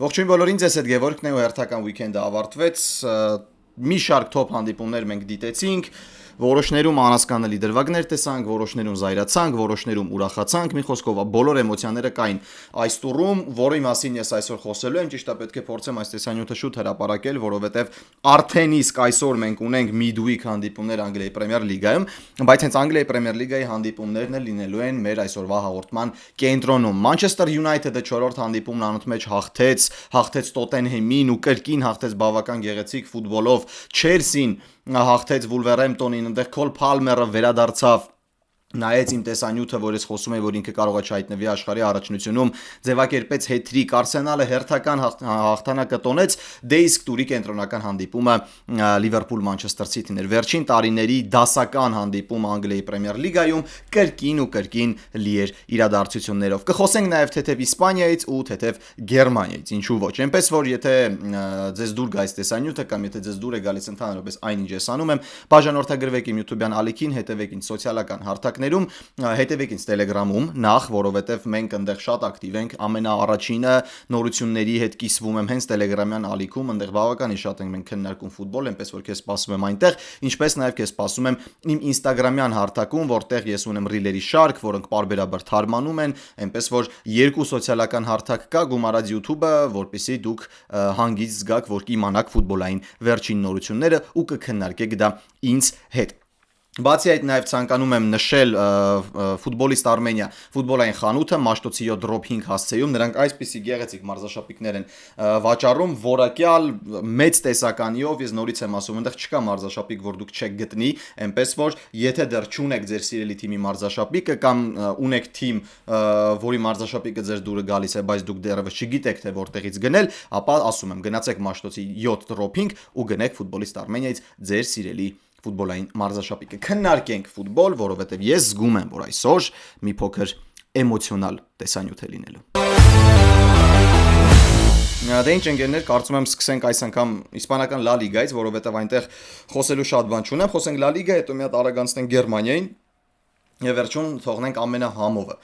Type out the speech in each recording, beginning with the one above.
Ողջույն բոլորին, ձեզ հետ Գևորգն է ու հերթական վիկենդը ավարտվեց։ Մի շարք թոփ հանդիպումներ մենք դիտեցինք, որոշներում անհասկանալի դրվագներ տեսանք, որոշներում զայրացանք, որոշներում ուրախացանք, մի խոսքով բոլոր էմոցիաները կային այս տուրում, որի մասին ես այսօր խոսելու եմ, ճիշտ է պետք է փորձեմ այս տեսանյութը շուտ հրապարակել, որովհետև արդեն իսկ այսօր մենք ունենք midweek հանդիպումներ Անգլիայի Պրեմիեր լիգայում, բայց հենց Անգլիայի Պրեմիեր լիգայի հանդիպումներն էլ լինելու են մեր այսօրվա հաղորդման կենտրոնում։ Manchester United-ը 4-րդ հանդիպումն անընդմեջ հաղթեց Տոտենհեմին ու կրկին հաղթեց բավական գեղեցիկ ֆուտբոլով Չելսին, հաղթեց Վուլվերհեմպտոնին, այնտեղ Քոլ Փալմերը վերադարձավ, նայեց իմ տեսանյութը, որ ես խոսում եմ, որ ինքը կարող է չհայտնվի աշխարհի առաջնությունում, ձևակերպեց հետ-թրիկ, Արսենալը հերթական հաղթանակը տոնեց, դե իսկ տուրի կենտրոնական հանդիպումը Լիվերպուլ-Մանչեսթեր Սիթին էր։ Վերջին տարիների դասական հանդիպում Անգլիայի Պրեմիեր լիգայում կրկին լի էր իրադարձություններով։ Կխոսենք նաև թեթև Իսպանիայից ու թեթև Գերմանիայից, ինչու ոչ։ Այնպես որ եթե ձեզ դուր գա այս տեսանյութը կամ եթե ձեզ դուր է գալիս ընդհանրապես այնինչ ես անում եմ, բաժանորդագրվեք իմ YouTube-յան ալիքին, հետևեք ինձ սոցիալական հարթակներում, հետևեք ինձ Telegram-ում, նախ, որովհետև մենք այնտեղ շատ ակտիվ ենք, ամենաառաջինը նորությունների հետ կիսվում եմ հենց Telegram-յան ալիքում, այնտեղ բավականին շատ ենք մենք քննարկում ֆուտբոլ, այնպես որ քեզ սպասում եմ այնտեղ, ինչպես նաև քեզ սպասում եմ իմ Instagram-յան հարթակում, որտեղ ես ունեմ ռիլերի շարք, որոնք պարբերաբար թարմանում են, այնպես որ երկու սոցիալական հարթակ կա, գումարած YouTube-ը, որպեսզի դուք հանգիստ զգաք, որ կիմանաք ֆուտբոլային վերջին նորությունները ու կքննարկեք դա ինձ հետ։ Բացի այդ նաև ցանկանում եմ նշել Ֆուտբոլիստ Արմենիա ֆուտբոլային խանութը Մաշտոցի 7 դրոփ 5 հասցեում, նրանք այսպիսի գեղեցիկ մարզաշապիկներ են վաճառում, որակյալ մեծ տեսականիով, ես նորից եմ ասում, այնտեղ չկա մարզաշապիկ, որ դուք չեք գտնի, այնպես որ եթե դեռ չունեք ձեր սիրելի թիմի մարզաշապիկը կամ ունեք թիմ, որի մարզաշապիկը ձեր դուրը գալիս է, բայց դուք դեռևս չգիտեք թե որտեղից գնել, ապա ասում եմ, գնացեք Մաշտոցի 7 դրոփ 5 ու գնեք Ֆուտբոլիստ Արմենիայից ձեր սիրելի ֆուտբոլային մարզաշապիկը։ Քննարկենք ֆուտբոլ, որովհետև ես զգում եմ, որ այսօր մի փոքր էմոցիոնալ տեսանյութ է լինելու։ Դե ինչ ընկերներ, կարծում եմ սկսենք այս անգամ իսպանական Լա լիգայից, որովհետև այնտեղ խոսելու շատ բան չունեմ, խոսենք Լա լիգա, հետո մի հատ արագանցնենք Գերմանիային։ Եվ վերջում թողնենք ամենահամովը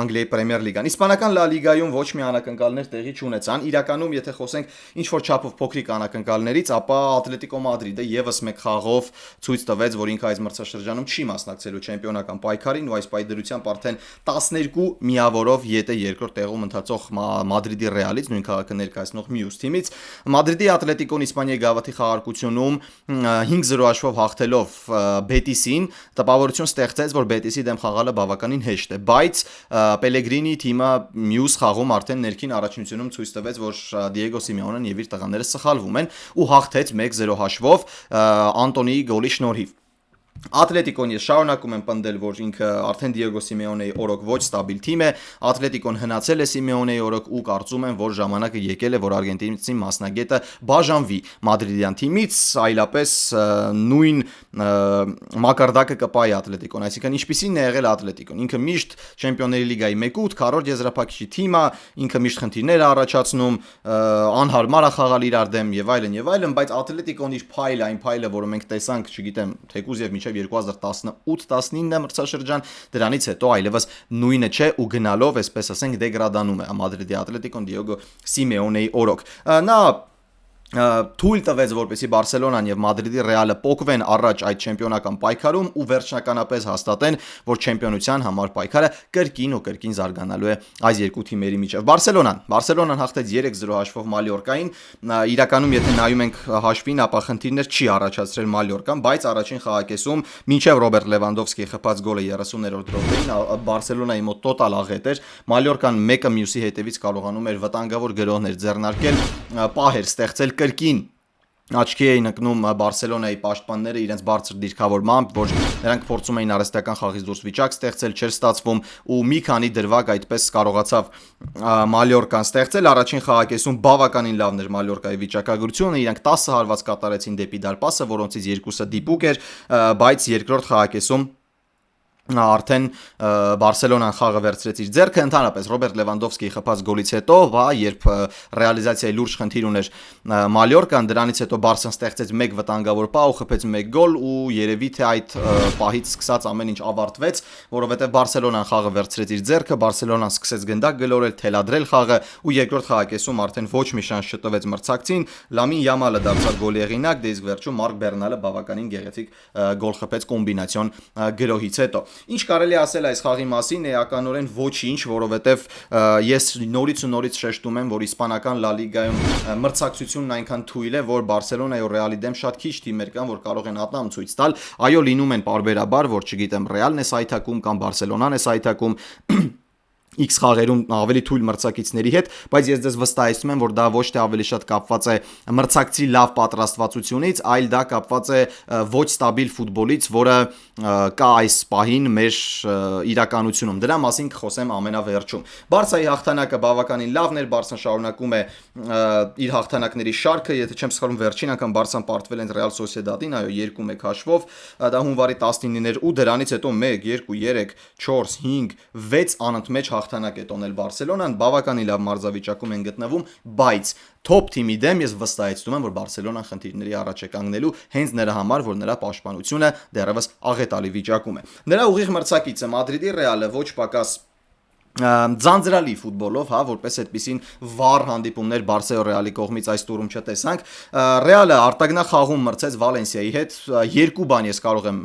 Անգլիայի Պրեմիեր լիգան։ Իսպանական Լա լիգայում ոչ մի անակնկալներ տեղի չունեցան։ Իրականում, եթե խոսենք ինչ որ չափով փոքրիկ անակնկալներից, ապա Ատլետիկո Մադրիդը եւս մեկ խաղով ցույց տվեց, որ ինքը այս մրցաշրջանում չի մասնակցելու չեմպիոնական պայքարին ու այս պայդրությամբ արդեն 12 միավորով յետե երկրորդ տեղում ընթացող Մադրիդի Ռեալից, նույն քաղաքը ներկայացնող մյուս թիմից, Մադրիդի Ատլետիկոն Իսպանիայի գավաթի խաղարկությունում 5-0 հաշվով հաղթելով Բետիսին, տպավորություն ստեղծեց, որ Բետիսի դեմ խաղալը բավականին հեշտ է, բայց Պելեգրինի թիմը մյուս խաղում արդեն ներքին առաջնությունում ցույց տվեց, որ Դիեգո Սիմեոնեն եւ իր տղաները սխալվում են ու հաղթեց 1-0 հաշվով Անտոնիի գոլի շնորհիվ։ Ատլետիկոն ես շարունակում եմ պնդել, որ ինքը արդեն Դիեգո Սիմեոնեի օրոք ոչ ստաբիլ թիմ է, Ատլետիկոն հնացել է Սիմեոնեի օրոք ու կարծում եմ, որ ժամանակը եկել է, որ արգենտինացի մասնագետը բաժանվի Մադրիդյան թիմից, այլապես նույն մակարդակը կպայի Ատլետիկոն, այսինքն ինչպիսին է եղել Ատլետիկոն, ինքը միշտ Չեմպիոնների լիգայի 1/8 քառորդ եզրափակիչի թիմ է, ինքը միշտ խնդիրներ է առաջացնում, անհարմար է խաղալ իրար դեմ եւ այլն, բայց Ատլետիկոն իր փայլը, այն փայլը, որը մենք տեսանք, չգիտեմ, թեկուզ եւ մինչեւ 2018-19 մրցաշրջան, դրանից հետո այլևս նույնը չէ ու գնալով, այսպես ասենք, դեգրադանում է Մադրիդի Ատլետիկոն Դիեգո Սիմեոնեի օրոք։ Նա թույլ տվեց, որպեսզի Բարսելոնան եւ Մադրիդի Ռեալը պոկվեն առաջ այդ չեմպիոնական պայքարում ու վերջնականապես հաստատեն, որ չեմպիոնության համար պայքարը կրկին զարգանալու է այս երկու թիմերի միջև։ Բարսելոնան հաղթեց 3-0 հաշվով Մալյորկային, իրականում եթե նայում ենք հաշվին, ապա խնդիրներ չի առաջացրել Մալյորկան, բայց առաջին խաղակեսում մինչև Ռոբերտ Լևանդովսկիի խփած գոլը 30-րդ րոպեին Բարսելոնայի մոտ տոտալ աղետ էր, Մալյորկան մեկը մյուսի հետևից կարողանում էր վտանգավոր գրոհներ ձեռնարկել, պահեր ստեղծել կրկին աչքի էին ընկնում Բարսելոնայի պաշտպանները իրենց բարձր դիրքավորմամբ, որ նրանք փորձում էին արհեստական խաղից դուրս վիճակ ստեղծել, չէր ստացվում ու մի քանի դրվագ այդպես կարողացավ Մալյորկան ստեղծել։ Առաջին խաղակեսում բավականին լավն էր Մալյորկայի վիճակագրությունը, իրենք 10 հարված կատարեցին դեպի դարպասը, որոնցից 2-ը դիպուկ էր, բայց երկրորդ խաղակեսում արդեն Բարսելոնան խաղը վերցրեց իր ձեռքը ընդհանրապես Ռոբերտ Լևանդովսկիի խփած գոլից հետո, երբ ռեալիզացիայի լուրջ խնդիր ուներ Մալյորկան, դրանից հետո Բարսան ստեղծեց 1 վտանգավոր պահ ու խփեց 1 գոլ ու երևի թե այդ պահից սկսած ամեն ինչ ավարտվեց, որովհետև Բարսելոնան խաղը վերցրեց իր ձեռքը, Բարսելոնան սկսեց գնդակ գլորել, թելադրել խաղը ու երկրորդ խաղակեսում արդեն ոչ մի շանս չտվեց մրցակցին, Լամին Յամալը դարձավ գոլի հեղինակ, դե իսկ վերջում Մարկ Բեռնալը բավականին գեղեցիկ գոլ խփեց կոմբինացիոն գրոհից հետո։ Ինչ կարելի ասել այս խաղի մասին, էականորեն ոչինչ, որովհետև ես նորից ու նորից շեշտում եմ, որ իսպանական Լա լիգայում մրցակցությունն այնքան թույլ է, որ Բարսելոնայի ու Ռեալի դեմ շատ քիչ թիմեր կան, որ կարող են ատամ ցույց տալ։ Այո, լինում են պարբերաբար, որ չգիտեմ, Ռեալն է սայթակում կամ Բարսելոնան է սայթակում X խաղերում ավելի թույլ մրցակիցների հետ, բայց ես ձեզ վստահեցնում եմ, որ դա ոչ թե ավելի շատ կապված է մրցակցի լավ պատրաստվածությունից, այլ դա կապված է ոչ ստաբիլ ֆուտբոլից, որը կա այս պահին մեր իրականությունում։ Դրա մասին կխոսեմ ամենավերջում։ Բարսայի հաղթանակը բավականին լավն էր, Բարսան շարունակում է իր հաղթանակների շարքը, եթե չեմ սխալվում, վերջին անգամ Բարսան պարտվել են Ռեալ Սոսիեդադին, այո, 2-1 հաշվով, դա հունվարի 19-ին էր ու դրանից հետո 1, 2, 3, 4, 5, 6 անընդմեջ հաղթանակ է տոնել Բարսելոնան, բավականին լավ մարզավիճակում են գտնվում, բայց top թիմի դեմ ես վստահեցնում եմ, որ Բարսելոնան խնդիրների առաջ է կանգնելու հենց նրա համար, որ նրա պաշտպանությունը դեռևս աղետալի վիճակում է։ Նրա ուղիղ մրցակիցը Մադրիդի Ռեալը ոչ պակաս ձանձրալի ֆուտբոլով, որպես այդպիսին վառ հանդիպումներ Բարսեո Ռեալի կողմից այս տուրում չտեսանք։ Ռեալը արտագնա խաղում մրցեց Վալենսիայի հետ, 2 բան ես կարող եմ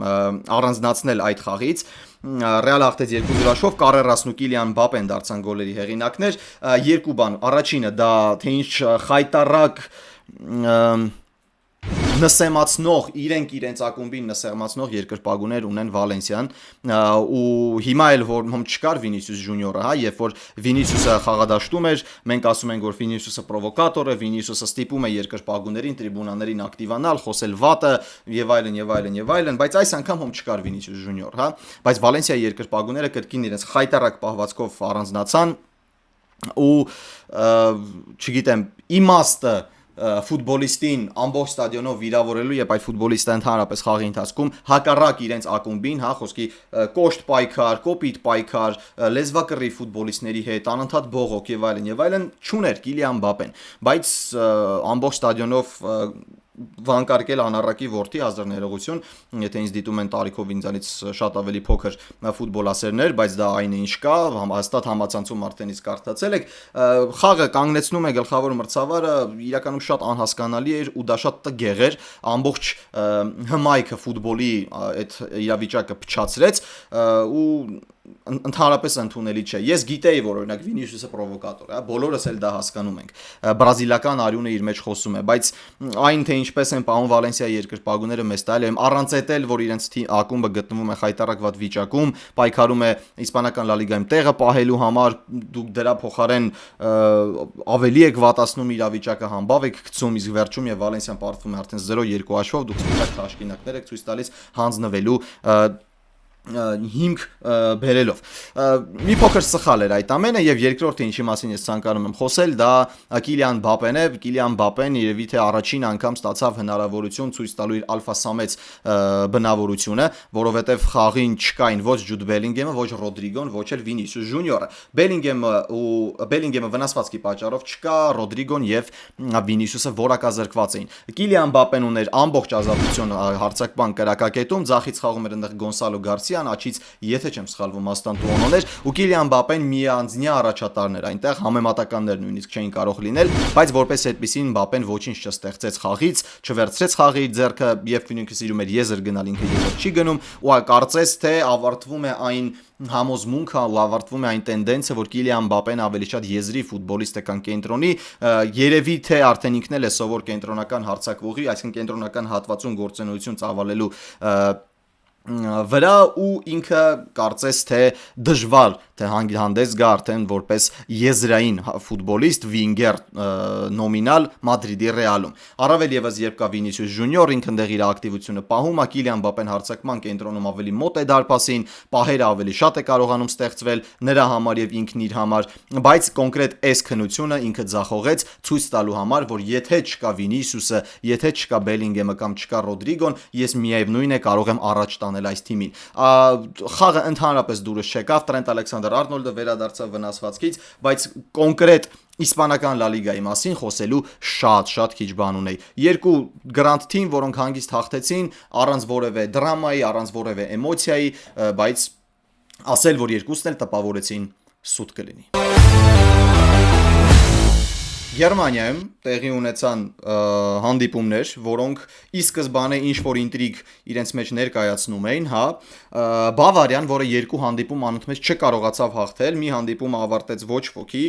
առանձնացնել այդ խաղից։ Ռեալը հաղթեց 2-0 հաշվով, Կարերասն ու Կիլիան Մբապեն դարձան գոլերի հեղինակներ, 2 բան, առաջինը դա թե ինչ խայտառակ նսեմացնող իրենց ակումբին նսեմացնող երկրպագուներ ունեն Վալենսիան ու հիմա էլ որ չկար Վինիսիուս Ջունիորը, երբ որ Վինիսիուսը խաղադաշտում էր, մենք ասում ենք որ Վինիսիուսը պրովոկատոր է, Վինիսիուսը ստիպում է երկրպագուներին, տրիբունաներին ակտիվանալ, խոսել վատը եւ այլն, բայց այս անգամ չկար Վինիսիուս Ջունիոր, բայց Վալենսիայի երկրպագուները կրկին իրենց խայտառակ պահվածքով առանձնացան ու չգիտեմ, իմաստը ֆուտբոլիստին ամբողջ ստադիոնով վիրավորելու եւ այդ ֆուտբոլիստը ընդհանրապես խաղի ընթացքում հակառակ իրենց ակումբին, խոսքի կոշտ պայքար, կոպիտ պայքար, լեզվակռի ֆուտբոլիստների հետ, անընդհատ բողոք եւ այլն չուներ Կիլիան Մբապեն, բայց ամբողջ ստադիոնով վանկարկել անառակի որդի հազար ներողություն, եթե ինձ դիտում են տարիքով ինձանից շատ ավելի փոքր ֆուտբոլասերներ, բայց դա այն է ինչ կա, հաստատ համացանցում արդեն իսկ կարդացել եք, խաղը կանգնեցնում է գլխավոր մրցավարը, իրականում շատ անհասկանալի էր ու դա շատ տգեղ էր, ամբողջ հմայքը ֆուտբոլի այդ իրավիճակը փչացրեց ու ընդհանրապես ընդունելի չէ։ Ես գիտեի, որ օրինակ Վինիսիուսը պրովոկատոր է, բոլորս էլ դա հասկանում ենք։ Բրազիլական արյունը իր մեջ խոսում է, բայց այն թե ինչպես են պահում Վալենսիայի երկրպագուները մեզ տալի եմ առանց էտել, որ իրենց ակումբը գտնվում է խայտառակված վիճակում, պայքարում է իսպանական Լա լիգայում տեղը պահելու համար, դուք դրա փոխարեն ավելի եք վատացնում իրավիճակը, համբավ եք գցում, իսկ վերջում եւ Վալենսիան պարտվում է արդեն 0-2 հաշվով, դուք սպիտակ թաշկինակներ եք ցույց տալիս հանձնվելու հիմք բերելով։ Մի փոքր սխալ էր այդ ամենը եւ երկրորդը ինչի մասին ես ցանկանում եմ խոսել, դա Կիլիան Մբապեն է։ Կիլիան Մբապեն երևի թե առաջին անգամ ստացավ հնարավորություն ցույց տալու իր ալֆա-սամեց բնավորությունը, որովհետեւ խաղին չկային ոչ Ջուդ Բելինգեմը, ոչ Ռոդրիգոն, ոչ էլ Վինիսիուս Ջունիորը։ Բելինգեմը վնասվածքի պատճառով չկա, Ռոդրիգոն եւ Վինիսիուսը որակազրկված էին։ Կիլիան Մբապեն ուներ ամբողջ ազատություն հարցակման կրակակետում, ձախից խաղում էր այնտեղ Գոնսալո Գարսիան, աչից եթե չեմ սխալվում Աստանտուոնոն էր ու Կիլիան Մբապեն միանձնյա առաջատարն էր այնտեղ, համեմատականներ նույնիսկ չէին կարող լինել, բայց որպես այդպեսին Մբապեն ոչինչ չստեղծեց խաղից, չվերցրեց խաղի իր ձեռքը եւ ինքը սիրում էր եզր գնալ, ինքը եզր չի գնում ու կարծես թե ավարտվում է այն համոզմունքը, ավարտվում է այն տենդենսը, որ Կիլիան Մբապեն ավելի շատ եզրի ֆուտբոլիստ է քան կենտրոնի, երևի թե արդեն ինքն էլ է սովոր կենտրոնական հարձակվողի, այսինքն կենտրոնական հատվածում գործունեություն ծավալելու վրա ու ինքը կարծես թե դժվար թե հանդես գա արդեն որպես եզրային ֆուտբոլիստ, վինգեր նոմինալ Մադրիդի Ռեալում։ Առավել եւս երբ կա Վինիսիուս Ջունիոր, ինքն դեղ իր ակտիվությունը պահում է, Կիլիան Մբապեն հարձակման կենտրոնում ավելի մոտ է դարպասին, պահերը ավելի շատ է կարողանում ստեղծվել նրա համար եւ ինքն իր համար, բայց կոնկրետ այս քննությունը ինքը ձախողեց ցույց տալու համար, որ եթե չկա Վինիսիուսը, եթե չկա Բելինգեմը կամ չկա Ռոդրիգոն, ես միևնույն է կարող եմ առաջ տանել այս թիմին։ Խաղը ընդհանրապես դուրս չեկավ, Տրենտ Ալեքսանդր-Արնոլդը վերադարձավ վնասվածքից, բայց կոնկրետ Իսպանական Լա Լիգայի մասին խոսելու շատ քիչ բան ունեի։ Երկու գրանդ թիմ, որոնք հանգիստ հաղթեցին, առանց որևէ դրամայի, առանց որևէ էմոցիայի, բայց ասել, որ երկուսն էլ տպավորեցին, սուտ կլինի։ Գերմանիայում տեղի ունեցան հանդիպումներ, որոնք ի սկզբանե ինչ-որ ինտրիգ իրենց մեջ ներկայացնում էին, հա, Բավարիան, որը երկու հանդիպում անընդմեջ չկարողացավ հաղթել, մի հանդիպումը ավարտեց ոչ ոքի,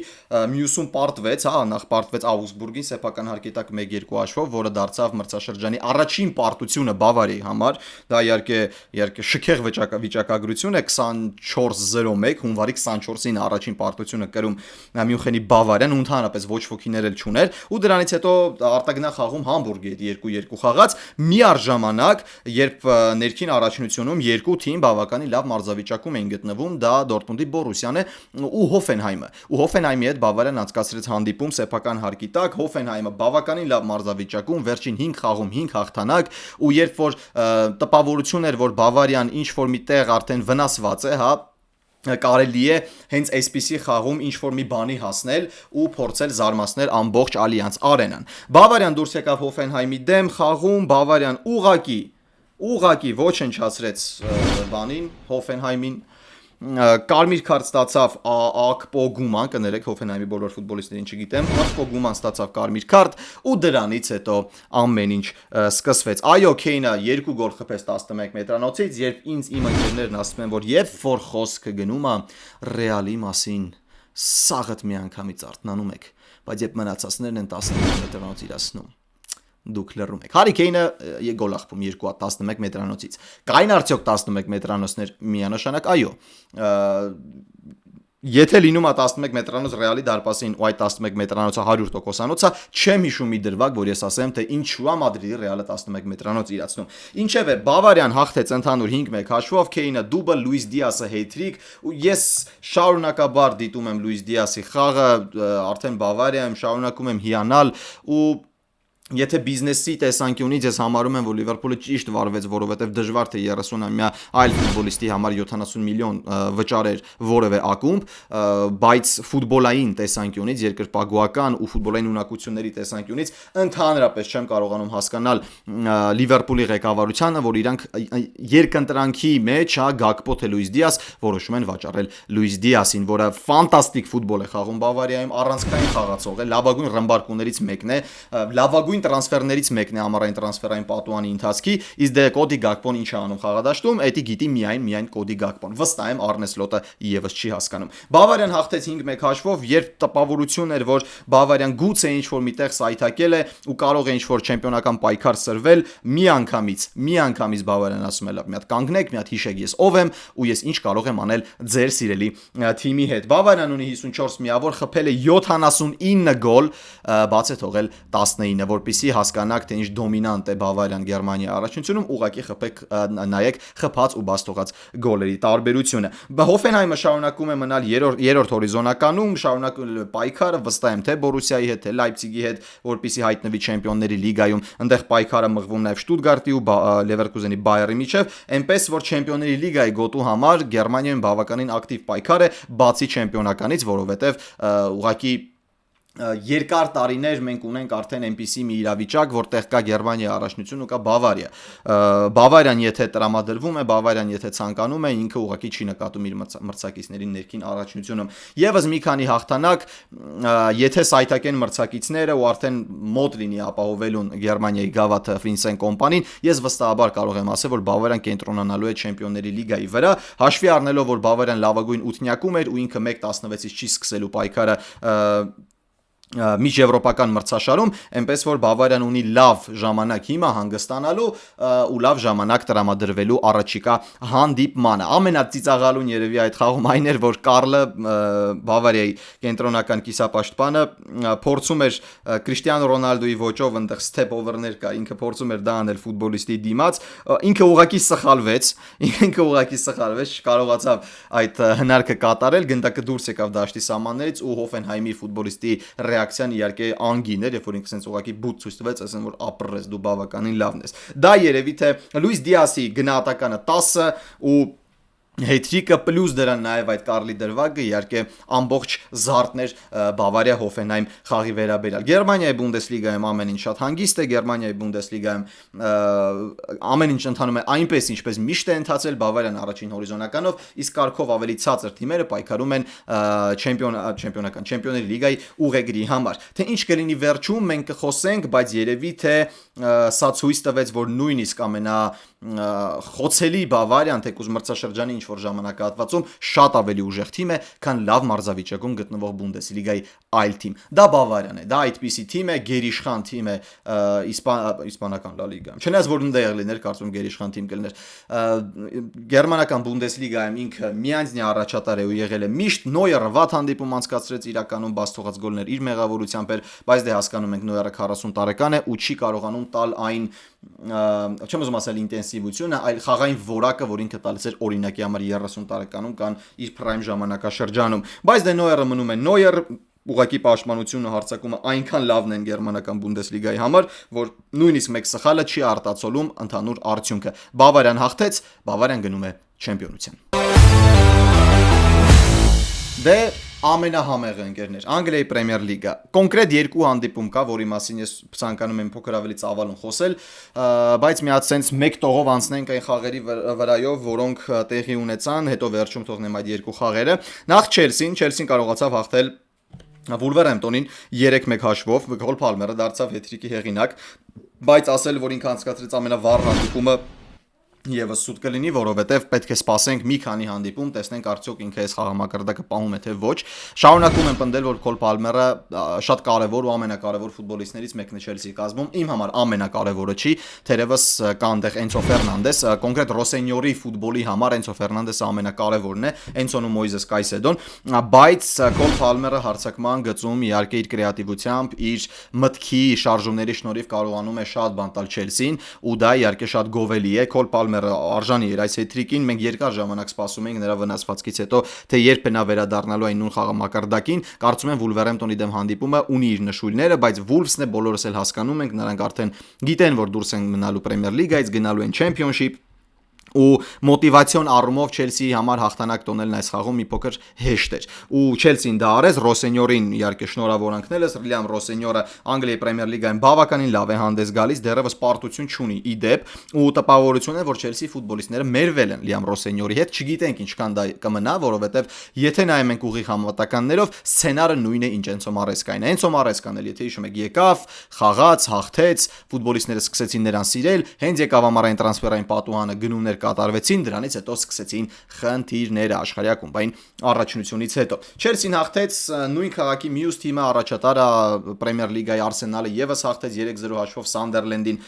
մյուսում պարտվեց, հա, նախ պարտվեց Աուգսբուրգին սեփական հարկի տակ 1-2 հաշվով, որը դարձավ մրցաշրջանի առաջին պարտությունը Բավարիայի համար, դա իհարկե շքեղ վիճակագրություն է, 24-0-1, հունվարի 24-ին առաջին պարտությունը կրում Մյունխենի Բավարիան, ու ընդհանրապես ոչ ոքի չուներ, ու դրանից հետո արտագնա խաղում Համբուրգի հետ 2-2 խաղաց, միառժամանակ, երբ ներքին առաջնությունում երկու թիմ բավականին լավ մարզավիճակում էին գտնվում, դա Դորտմունդի Բորուսիան է ու Հոֆենհայմը։ Ու Հոֆենհայմի հետ Բավարիան անցկացրեց հանդիպում սեփական հարկի տակ, Հոֆենհայմը բավականին լավ մարզավիճակում, վերջին 5 խաղում 5 հաղթանակ, ու երբ որ տպավորություն էր, որ Բավարիան ինչ որ միտեղ արդեն վնասված է, հա, կարելի է հենց այսպիսի խաղում ինչ-որ մի բանի հասնել ու փորձել զարմացնել ամբողջ Ալիանս Արենան։ Բավարիան դուրս եկավ Հոֆենհայմի դեմ խաղում, Բավարիան ուղղակի ոչնչացրեց բանին, Հոֆենհայմին, կարմիր քարտ ստացավ Ակպո Գուման, կներեք Հոֆենհայմի բոլոր ֆուտբոլիստերին չգիտեմ, Ակպո Գուման ստացավ կարմիր քարտ ու դրանից հետո ամեն ինչ սկսվեց։ Այո, Քեյնը 2 գոլ խփեց 11 մետրանոցից, երբ իմ ընկերներն ասում են, որ երբ որ խոսքը գնում է Ռեալի մասին, սաղդ մի անգամից արթնանում եք, բայց երբ մնացածներն են 11 մետրանոց իրացնում, դուք լռում եք։ Հարի Քեյնը գոլ ախփում 2-11 մետրանոցից։ Կային արդյոք 11 մետրանոցներ միանշանակ, այո։ Եթե լինում է 11 մետրանոց Ռեալի դարպասին ու այդ 11 մետրանոցը 100%-անոց է, չեմ հիշում մի դրվագ, որ ես ասեմ, թե ինչու է Մադրիդի Ռեալը 11 մետրանոց իրացնում։ Ինչևէ, Բավարիան հաղթեց ընդհանուր 5-1 հաշվով, Քեյնը դուբլ, Լուիս Դիասը հեյթրիկ, ու ես շարունակաբար դիտում եմ Լուիս Դիասի խաղը, արդեն Բավարիայում շարունակում եմ հիանալ, ու եթե բիզնեսի տեսանկյունից ես համարում եմ, որ Լիվերպուլը ճիշտ վարվեց, որովհետև դժվար թե 30-ամյա այլ ֆուտբոլիստի համար 70 միլիոն վճարեր որևէ ակումբ, բայց ֆուտբոլային տեսանկյունից, երկրպագուական ու ֆուտբոլային ունակությունների տեսանկյունից ընդհանրապես չեմ կարողանում հասկանալ Լիվերպուլի ղեկավարությանը, որ իրանք երկընտրանքի մեջ, հա, Գակպո թե Լուիս Դիաս որոշում են վաճառել Լուիս Դիասին, որը ֆանտաստիկ ֆուտբոլ է խաղում Բավարիայում, առանցքային խաղացող է, լավագույն ռմբարկուներից մեկն է, լավագույն տրանսֆերներից մեկն է ամառային տրանսֆերային պատուհանի ընթացքի, իսկ դե Կոդի Գակպոն ինչ է անում խաղադաշտում, էդի գիտի միայն Կոդի Գակպոն։ Վստահ եմ Արնե Սլոտը եւս չի հասկանում։ Բավարիան հաղթեց 5-1 հաշվով, երբ տպավորություն էր, որ Բավարիան գուցե ինչ-որ միտեղ սայթակել է ու կարող է ինչ-որ չեմպիոնական պայքար սրվել, միանգամից Բավարիան ասում է, լավ, մի հատ կանգնեք, մի հատ հիշեք ես ով եմ ու ես ինչ կարող եմ անել ձեր սիրելի թիմի հետ։ Բավարիան ունի 54 միավոր, խփել է 79 գոլ, բաց է թողել 19, որպեսզի հասկանաք, թե ինչ դոմինանտ է Բավարիան Գերմանիայի առաջնությունում, ուղղակի նայեք խփած ու բաց թողած գոլերի տարբերությունը։ Հոֆենհայմը շարունակում է մնալ երրորդ հորիզոնականում, շարունակում է պայքարը, վստահ եմ թե Բորուսիայի հետ, թե Լայպցիգի հետ, որպեսզի հայտնվի Չեմպիոնների լիգայում, այնտեղ պայքարը մղվում նաև Շտուտգարտի ու Լևերկուզենի Բայերի միջև, այնպես որ Չեմպիոնների լիգայի գոտու համար Գերմանիայում բավականին ակտիվ պայքար է, բացի չեմպիոնականից, որովհետև ուղղակի երկար տարիներ մենք ունենք արդեն այնպիսի մի իրավիճակ, որտեղ կա Գերմանիայի առաջնություն ու կա Բավարիա։ Բավարիան եթե տրամադրվում է, Բավարիան եթե ցանկանում է, ինքը ուղղակի չի նկատում իր մրցակիցների ներքին առաջնությունում։ Եվս մի քանի հաղթանակ, եթե սայթակեն մրցակիցները ու արդեն մոտ լինի ապահովելուն Գերմանիայի գավաթը Վինսեն Կոմպանին, ես վստահաբար կարող եմ ասել, որ Բավարիան կենտրոնանալու է Չեմպիոնների լիգայի վրա, հաշվի առնելով, որ Բավարիան լավագույն ութնյակում էր ու ինքը 1-16-ից չի սկսելու պայքարը միջեվրոպական մրցաշարում, այնպես որ Բավարիան ունի լավ ժամանակ հիմա հանգստանալու ու լավ ժամանակ տրամադրվելու առաջիկա հանդիպմանը։ Ամենածիծաղալուն երևի այդ խաղում այն էր, որ Կարլը Բավարիայի կենտրոնական կիսապաշտպանը փորձում էր Կրիշտիանո Ռոնալդոյի ոճով այնտեղ step over-ներ կա, ինքը փորձում էր դա անել ֆուտբոլիստի դիմաց, ինքը ուղղակի սխալվեց, չկարողացավ այդ հնարքը կատարել, գնդակը դուրս եկավ դաշտի սահմաններից ու Հոֆենհայմի ֆուտբոլիստի ռեակցիան իհարկե անգին էր, երբ որ ինքը sense ուղղակի բութ ցույց տվեց, ասեն որ ապրես դու բավականին լավն ես։ Դա երևի թե Լուիս Դիասի գնահատականը 10 ու Հետրիկը պլյուս դրան նաև այդ Կարլի դրվագը իհարկե ամբողջ զարդներ Բավարիա Հոֆենհայմ խաղի վերաբերյալ։ Գերմանիայի Բունդեսլիգայում ամեն ինչ շատ հանգիստ է, Գերմանիայի Բունդեսլիգայում ամեն ինչ ընթանում է այնպես ինչպես միշտ է ընթացել, Բավարիան առաջին հորիզոնականով, իսկ կարգով ավելի ցածր թիմերը պայքարում են Չեմպիոնների լիգայի ուղեգրի համար։ Թե ինչ կլինի վերջում մենք կխոսենք, բայց երևի թե սա ցույց տվեց, որ նույնիսկ խոցելի Բավարիան թեկուզ մրցաշրջանի ինչ որ ժամանակահատվածում շատ ավելի ուժեղ թիմ է, քան լավ մարզավիճակում գտնվող Բունդեսլիգայի այլ թիմ։ Դա Բավարիան է, դա այդպիսի թիմ է, գերիշխան թիմ է իսպանական Լա լիգայում։ Չնայած որ ընդդեղ լիներ, կարծում գերիշխան թիմ կլիներ։ Գերմանական Բունդեսլիգայում ինքը միանձնյա առաջատար է ու եղել է միշտ։ Նոյերը վատ հանդիպում անցկացրեց իրականում բաց թողած գոլներ իր մեղավորությամբ էր, բայց դե հասկանում ենք Նոյերը 40 տարեկան է ու չի կարողանում տալ այն չեմ ուզում ասել ինտենսիվությունը, այլ խաղային որակը, որ ինքը տալիս էր օրինակի համար 30 տարեկանում կան իր prime ժամանակաշրջանում։ Բայց դե Նոյերը մնում է Նոյեր, ուղղակի պաշտպանությունը հարձակումը այնքան լավն են գերմանական Բունդեսլիգայի համար, որ նույնիսկ մեկ սխալը չի արտացոլում ընդհանուր արդյունքը։ Բավարիան հաղթեց, Բավարիան գնում է չեմպիոնության։ Դե ամենահամեղը ընկերներ, Անգլիայի Պրեմիեր լիգա։ Կոնկրետ երկու հանդիպում կա, որի մասին ես ցանկանում եմ փոքր ավելի ծավալուն խոսել, բայց մի հատ sense մեկ տողով անցնենք այն խաղերի վրայով, որոնք տեղի ունեցան, հետո վերջում թողնեմ այդ երկու խաղերը։ Նախ Չելսին կարողացավ հաղթել Վուլվերհեմպտոնին 3-1 հաշվով, Կոլ Փալմերը դարձավ հետրիկի հեղինակ, բայց ասել, որ ինքը անցկացրեց ամենավառ հանդիպումը Եվս սուտ կլինի, որովհետև պետք է սպասենք մի քանի հանդիպում, տեսնենք արդյոք ինքը այս խաղամակարդակը պահում է թե ոչ։ Շարունակում եմ պնդել, որ Կոլ Պալմերը շատ կարևոր ու ամենակարևոր ֆուտբոլիստներից մեկն է Չելսիի կազմում։ Իմ համար ամենակարևորը չի, թերևս կա այնտեղ Էնցո Ֆերնանդես, կոնկրետ Ռոսենյորի ֆուտբոլի համար Էնցո Ֆերնանդեսը ամենակարևորն է, Էնցոն ու Մոյզես Կայսեդոն, բայց Կոլ Պալմերը հարցակման գծում իհարկե իր կրեատիվությամբ, իր մտքի շարժումների շնորհիվ կարողանում է շատ բան տալ Չելսին, ու դա իհարկե շատ գովելի է։ Կոլ Պալմերը արժանի էր այս հետրիկին, մենք երկար ժամանակ սպասում էինք նրա վնասվածքից հետո, թե երբ է նա վերադառնալու այն նույն խաղամակարդակին։ Կարծում եմ Վուլվերհեմպտոնի դեմ հանդիպումը ունի իր նշույլները, բայց Վուլվսն է, բոլորս էլ հասկանում ենք, նրանք արդեն գիտեն, որ դուրս են մնալու Պրեմիեր լիգայից, գնալու են Չեմպիոնշիփ ու մոտիվացիոն առումով Չելսիի համար հաղթանակ տոնելն այս խաղում մի փոքր հեշտ էր։ Ու Չելսին դա արեց, Ռոսենյորին իհարկե շնորհավորանքնել ես, Լիամ Ռոսենյորը Անգլիայի Պրեմիեր լիգայում բավականին լավ է հանդես գալիս, դեռևս պարտություն չունի ի դեպ, ու տպավորություն է, որ Չելսիի ֆուտբոլիստները մերվել են Լիամ Ռոսենյորի հետ, չգիտենք ինչքան դա կմնա, որովհետև եթե նայում ենք ուղիղ համատականներով, սցենարը նույնն է, ինչ Էնցո Մարեսկային է։ Էնցո Մարեսկան էլ եթե հիշում եք եկավ, խաղաց, հաղթեց, ֆուտբոլիստները սկսեցին նրան սիրել, հենց եկավ ամառային տրանսֆերային պատուհանը գնումներ կատարվեցին, դրանից հետո սկսեցին խնդիրները աշխարհի ակումբային առաջնությունից հետո։ Չելսին հաղթեց նույն քաղաքի մյուս թիմը առաջատարը Պրեմիեր լիգայի Արսենալը եւս հաղթեց 3-0 հաշվով Սանդերլենդին։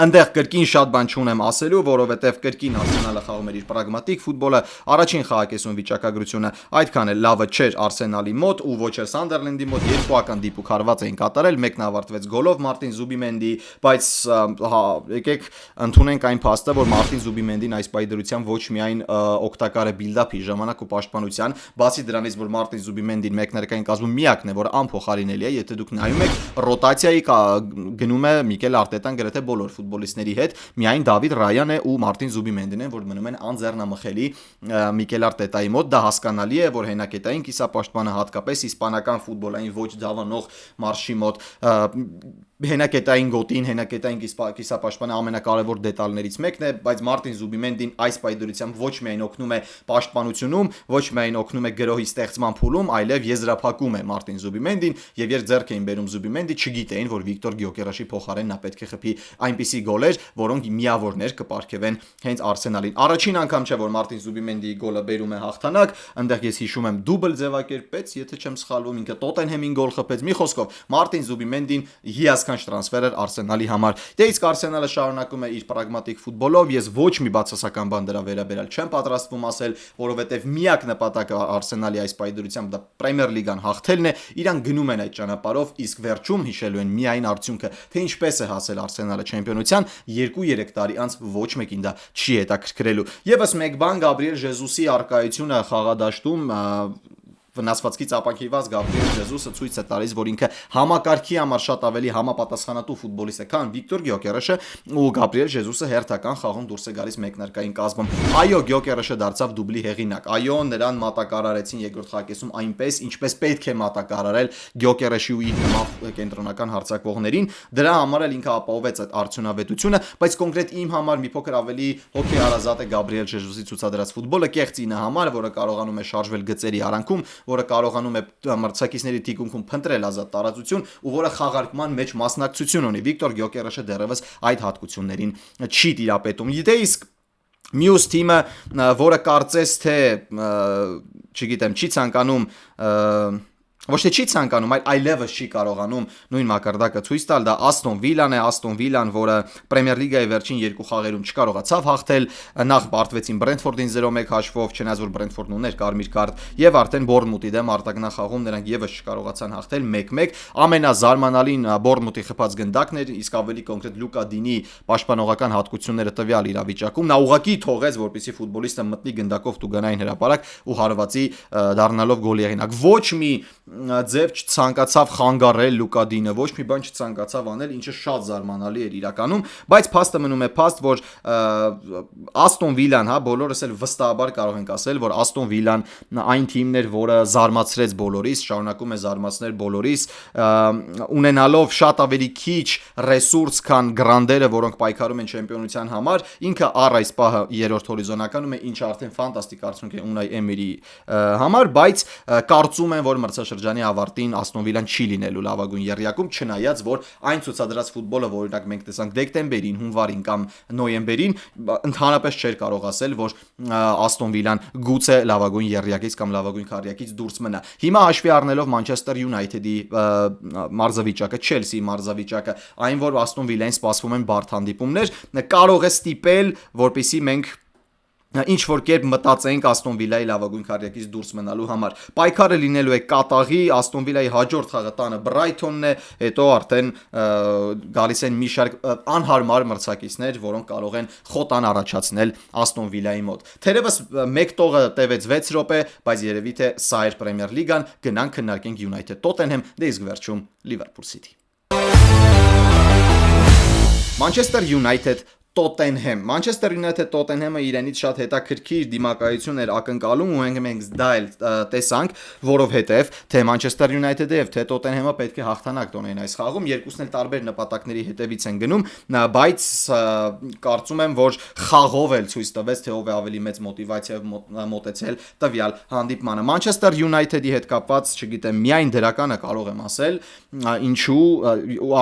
Այնտեղ կրկին շատ բան չունեմ ասելու, որովհետև կրկին Արսենալը խաղում էր իր պրագմատիկ ֆուտբոլը, առաջին խաղակեսում վիճակագրությունը այդքան էլ լավը չէր Արսենալի մոտ ու ոչ էլ Սանդերլենդի մոտ, երկուական դիպուկ հարված էին կատարել, մեկն ավարտվեց գոլով Մարտին Զուբիմենդի, բայց եկեք ընդունենք այն փաստը, որ Մարտին Զուբիմենդին այս պայդրությամբ ոչ միայն օգտակար է բիլդափի ժամանակ ու պաշտպանության, բացի դրանից, որ Մարտին Զուբիմենդին մեկներկային կազմում միակն է, որ անփոխարինելի է, եթե դուք նայում եք ռոտացիայի գնում է Միկել Արտետան գրեթե բոլոր ֆուտբոլիստների հետ, միայն Դավիթ Ռայան է ու Մարտին Զուբիմենդին են, որ մնում են անձեռնամխելի Միկել Արտետայի մոտ։ Դա հասկանալի է, որ հենակետային կիսապաշտպանը հատկապես իսպանական ֆուտբոլային ոչ դավանող մարշի մոտ հենակետային գոտին, հենակետային կիսապաշտպանը ամենակարևոր դետալներից մեկն է, բայց Մարտին Զուբիմենդին այս պայդրությամբ ոչ միայն օգնում է պաշտպանությունում, ոչ միայն օգնում է գրոհի ստեղծման փուլում, այլև եզրափակում է Մարտին Զուբիմենդին, եւ երբ ձեռք էին բերում Զուբիմենդի, չգիտեին, որ Վիկտոր Գյոկերաշի փոխարեն նա պետք է խփի այդպիսի գոլեր, որոնք միավորներ կպարգևեն հենց Արսենալին։ Առաջին անգամ չէ, որ Մարտին Զուբիմենդիի գոլը բերում է հաղթանակ, այնտեղ ես հիշում եմ դուբլ ձևակերպեց, եթե չեմ սխալվում, ինքը Տոտենհեմին գոլ խփեց։ Մի խոսքով, Մարտին Զուբիմենդին հիասքանչ տրանսֆեր էր Արսենալի համար։ Դե իսկ Արսենալը շարունակում է իր պրագմատիկ ֆուտբոլով, ես ոչ մի բացասական բան դրա վերաբերալ չեմ պատրաստվում ասել, որովհետև միակ նպատակը Արսենալի այս պայդրությամբ դա Պրեմիեր լիգան հաղթելն է, իրան գնում են այդ ճանապարհով, իսկ վերջում հիշելու են միայն արդյունքը, թե ինչպես է հասել Արսենալը չեմպիոնության, 2-3 տարի անց ոչ մեկին դա չի հետաքրքրելու։ Եվս մեկ բան, Գաբրիել Ժեզուսի արկայությունը խաղադաշտում վնասվածքից ապակիված Գաբրիել Ժեզուսը ցույց է տալիս, որ ինքը համակարգի համար շատ ավելի համապատասխանատու ֆուտբոլիստ է, քան Վիկտոր Գյոկերեշը, ու Գաբրիել Ժեզուսը հերթական խաղում դուրս է գալիս մեկնարկային կազմում։ Այո, Գյոկերեշը դարձավ դուբլի հեղինակ։ Այո, նրան մատակարարեցին երկրորդ խաղակեսում այնպես, ինչպես պետք է մատակարարել Գյոկերեշի ու իր նման կենտրոնական հարձակվողներին։ Դրա համար էլ ինքը ապահովեց այդ արդյունավետությունը, բայց կոնկրետ իմ համար մի փոքր ավելի հոգեհարազատ է Գաբրիել Ժեզուսի ցուցադրած ֆուտբոլը, կեղծ ինը համար, որը կարողանում է շարժվել գծերի արանքում, որը կարողանում է մրցակիցների թիկունքում փնտրել ազատ տարածություն ու որը խաղարկման մեջ մասնակցություն ունի։ Վիկտոր Գյոկերեշը դեռևս այդ հատկություններին չի տիրապետում։ Դե իսկ մյուս թիմը, որը կարծես թե, չգիտեմ, չի ցանկանում ոչ թե չի ցանկանում, այլ այլևս չի կարողանում նույն մակարդակը ցույց տալ, դա Աստոն Վիլան է, Աստոն Վիլան, որը Պրեմիեր լիգայի վերջին 2 խաղերում չկարողացավ հաղթել, նախ պարտվեցին Բրենթֆորդին 0-1 հաշվով, չնայած որ Բրենթֆորդն ուներ կարմիր կարդ, եւ արդեն Բորնմութի դեմ արտագնախաղում նրանք եւս չկարողացան հաղթել 1-1, ամենազարմանալին Բորնմութի խփած գնդակն էր, իսկ ավելի կոնկրետ Լուկա Դինի պաշտպանողական հատկությունները տվյալ իրավիճակում, նա ուղղակի թողեց, որպեսզի ֆուտբոլիստը մտնի գնդակով տուգանային հրապարակ ու հարվածի դառնալով գոլի հեղինակ։ Ոչ մի ձև չցանկացավ խանգարել Լուկա Դինը, ոչ մի բան չցանկացավ անել, ինչը շատ զարմանալի էր իրականում, բայց փաստը մնում է փաստ, որ Աստոն Վիլան, հա, բոլորս էլ վստահաբար կարող ենք ասել, որ Աստոն Վիլան այն թիմն էր, որը զարմացրեց բոլորիս, շարունակում է զարմացնել բոլորիս, ունենալով շատ ավելի քիչ ռեսուրս, քան գրանդերը, որոնք պայքարում են չեմպիոնության համար, ինքը առ այս պահը երրորդ հորիզոնականում է, ինչը արդեն ֆանտաստիկ արդյունք է Ունայ Էմերի համար, բայց կարծում եմ, որ մրցաշրջանի ավարտին Աստոն Վիլան չի լինելու լավագույն եռյակում, չնայած որ այն ցուցադրած ֆուտբոլը, որ օրինակ մենք տեսանք դեկտեմբերին, հունվարին կամ նոյեմբերին, ընդհանրապես չէր կարող ասել, որ Աստոն Վիլան գուցե լավագույն եռյակից կամ լավագույն քառյակից դուրս մնա։ Հիմա հաշվի առնելով Մանչեսթեր Յունայթեդի մարզավիճակը, Չելսիի մարզավիճակը, այն որ Աստոն Վիլային սպասվում են բարդ հանդիպումներ, կարող է ստիպել, որպեսզի մենք ինչ որ կերպ մտածենք Աստոն Վիլայի լավագույն քառյակից դուրս մնալու համար։ Պայքարը լինելու է կատաղի, Աստոն Վիլայի հաջորդ խաղը տանը Բրայթոնն է, հետո արդեն գալիս են մի շարք անհարմար մրցակիցներ, որոնք կարող են խոտան առաջացնել Աստոն Վիլայի մոտ։ Թերևս մեկ տողը տևեց 6 րոպե, բայց երևի թե սա էր Պրեմիեր լիգան, գնանք քննարկենք Յունայթեդ Տոտենհեմ, դե իսկ վերջում Լիվերպուլ Սիթի։ Մանչեսթեր Յունայթեդ Տոտենհեմ։ Մանչեսթեր Յունայթեդ Տոտենհեմը իրենից շատ հետաքրքիր դիմակայություն էր ակնկալում ու մենք դա էլ տեսանք, որովհետև թե Մանչեսթեր Յունայթեդը եւ թե Տոտենհեմը պետք է հաղթանակ տոնեն այս խաղում, երկուսն էլ տարբեր նպատակների հետևից են գնում, բայց կարծում եմ, որ խաղով էլ ցույց տվեց, թե ով է ավելի մեծ մոտիվացիայով մոտեցել տվյալ հանդիպմանը։ Մանչեսթեր Յունայթեդի հետ կապված, չգիտեմ, միայն դրականը կարող եմ ասել, ինչու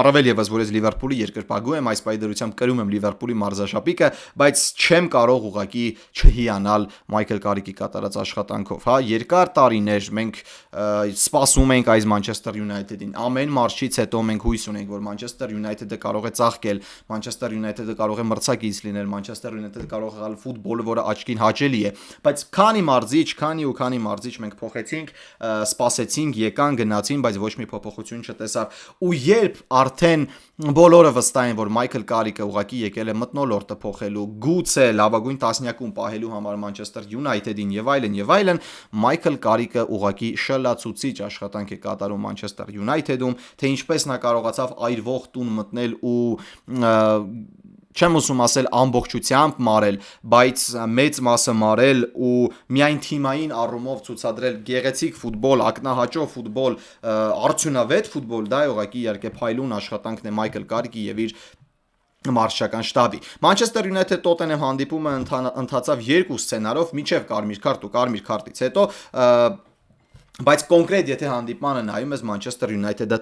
առավել եւս որ ես Լիվերպուլի երկրպագու եմ, այս պայդրությամբ կրում եմ Լիվերպուլի մարզաշապիկը, բայց չեմ կարող ուղղակի չհիանալ Մայքլ Կարիկի կատարած աշխատանքով, հա, երկար տարիներ մենք սպասում ենք այս Մանչեսթեր Յունայթեդին, ամեն մարզից հետո մենք հույս ունենք, որ Մանչեսթեր Յունայթեդը կարող է ծաղկել, Մանչեսթեր Յունայթեդը կարող է մրցակից լինել, Մանչեսթեր Յունայթեդը կարող է գալ ֆուտբոլը, որը աչքին հաճելի է, բայց քանի մարզիչ մենք փոխեցինք, սպասեցինք, եկան, գնացին, բայց ոչ մի փոփոխություն չտեսավ, ու երբ արդեն բոլորը վստահ են, որ Մայքլ Կարիկը ուղղակի եկել է մթնոլորտը փոխելու, գուցե լավագույն տասնյակում պահելու համար Մանչեսթեր Յունայթեդին եւ այլն, Մայքլ Կարիկը ուղղակի շլացուցիչ աշխատանք է կատարում Մանչեսթեր Յունայթեդում, թե ինչպես նա կարողացավ այրվող տուն մտնել ու չեմ ուզում ասել ամբողջությամբ մարել, բայց մեծ մասը մարել ու միայն թիմային առումով ցուցադրել գեղեցիկ ֆուտբոլ, ակնահաճո ֆուտբոլ, արդյունավետ ֆուտբոլ, դա ուղղակի իհարկե փայլուն աշխատանքն է Մայքլ Կարիկի եւ իր մարշչական շտաբի։ Մանչեսթեր Յունայթեդ Տոտենհեմ հանդիպումը ընթացավ երկու սցենարով, միջև կարմիր քարտ ու կարմիր քարտից հետո Բայց կոնկրետ եթե հանդիպմանը նայում ես Manchester United-ը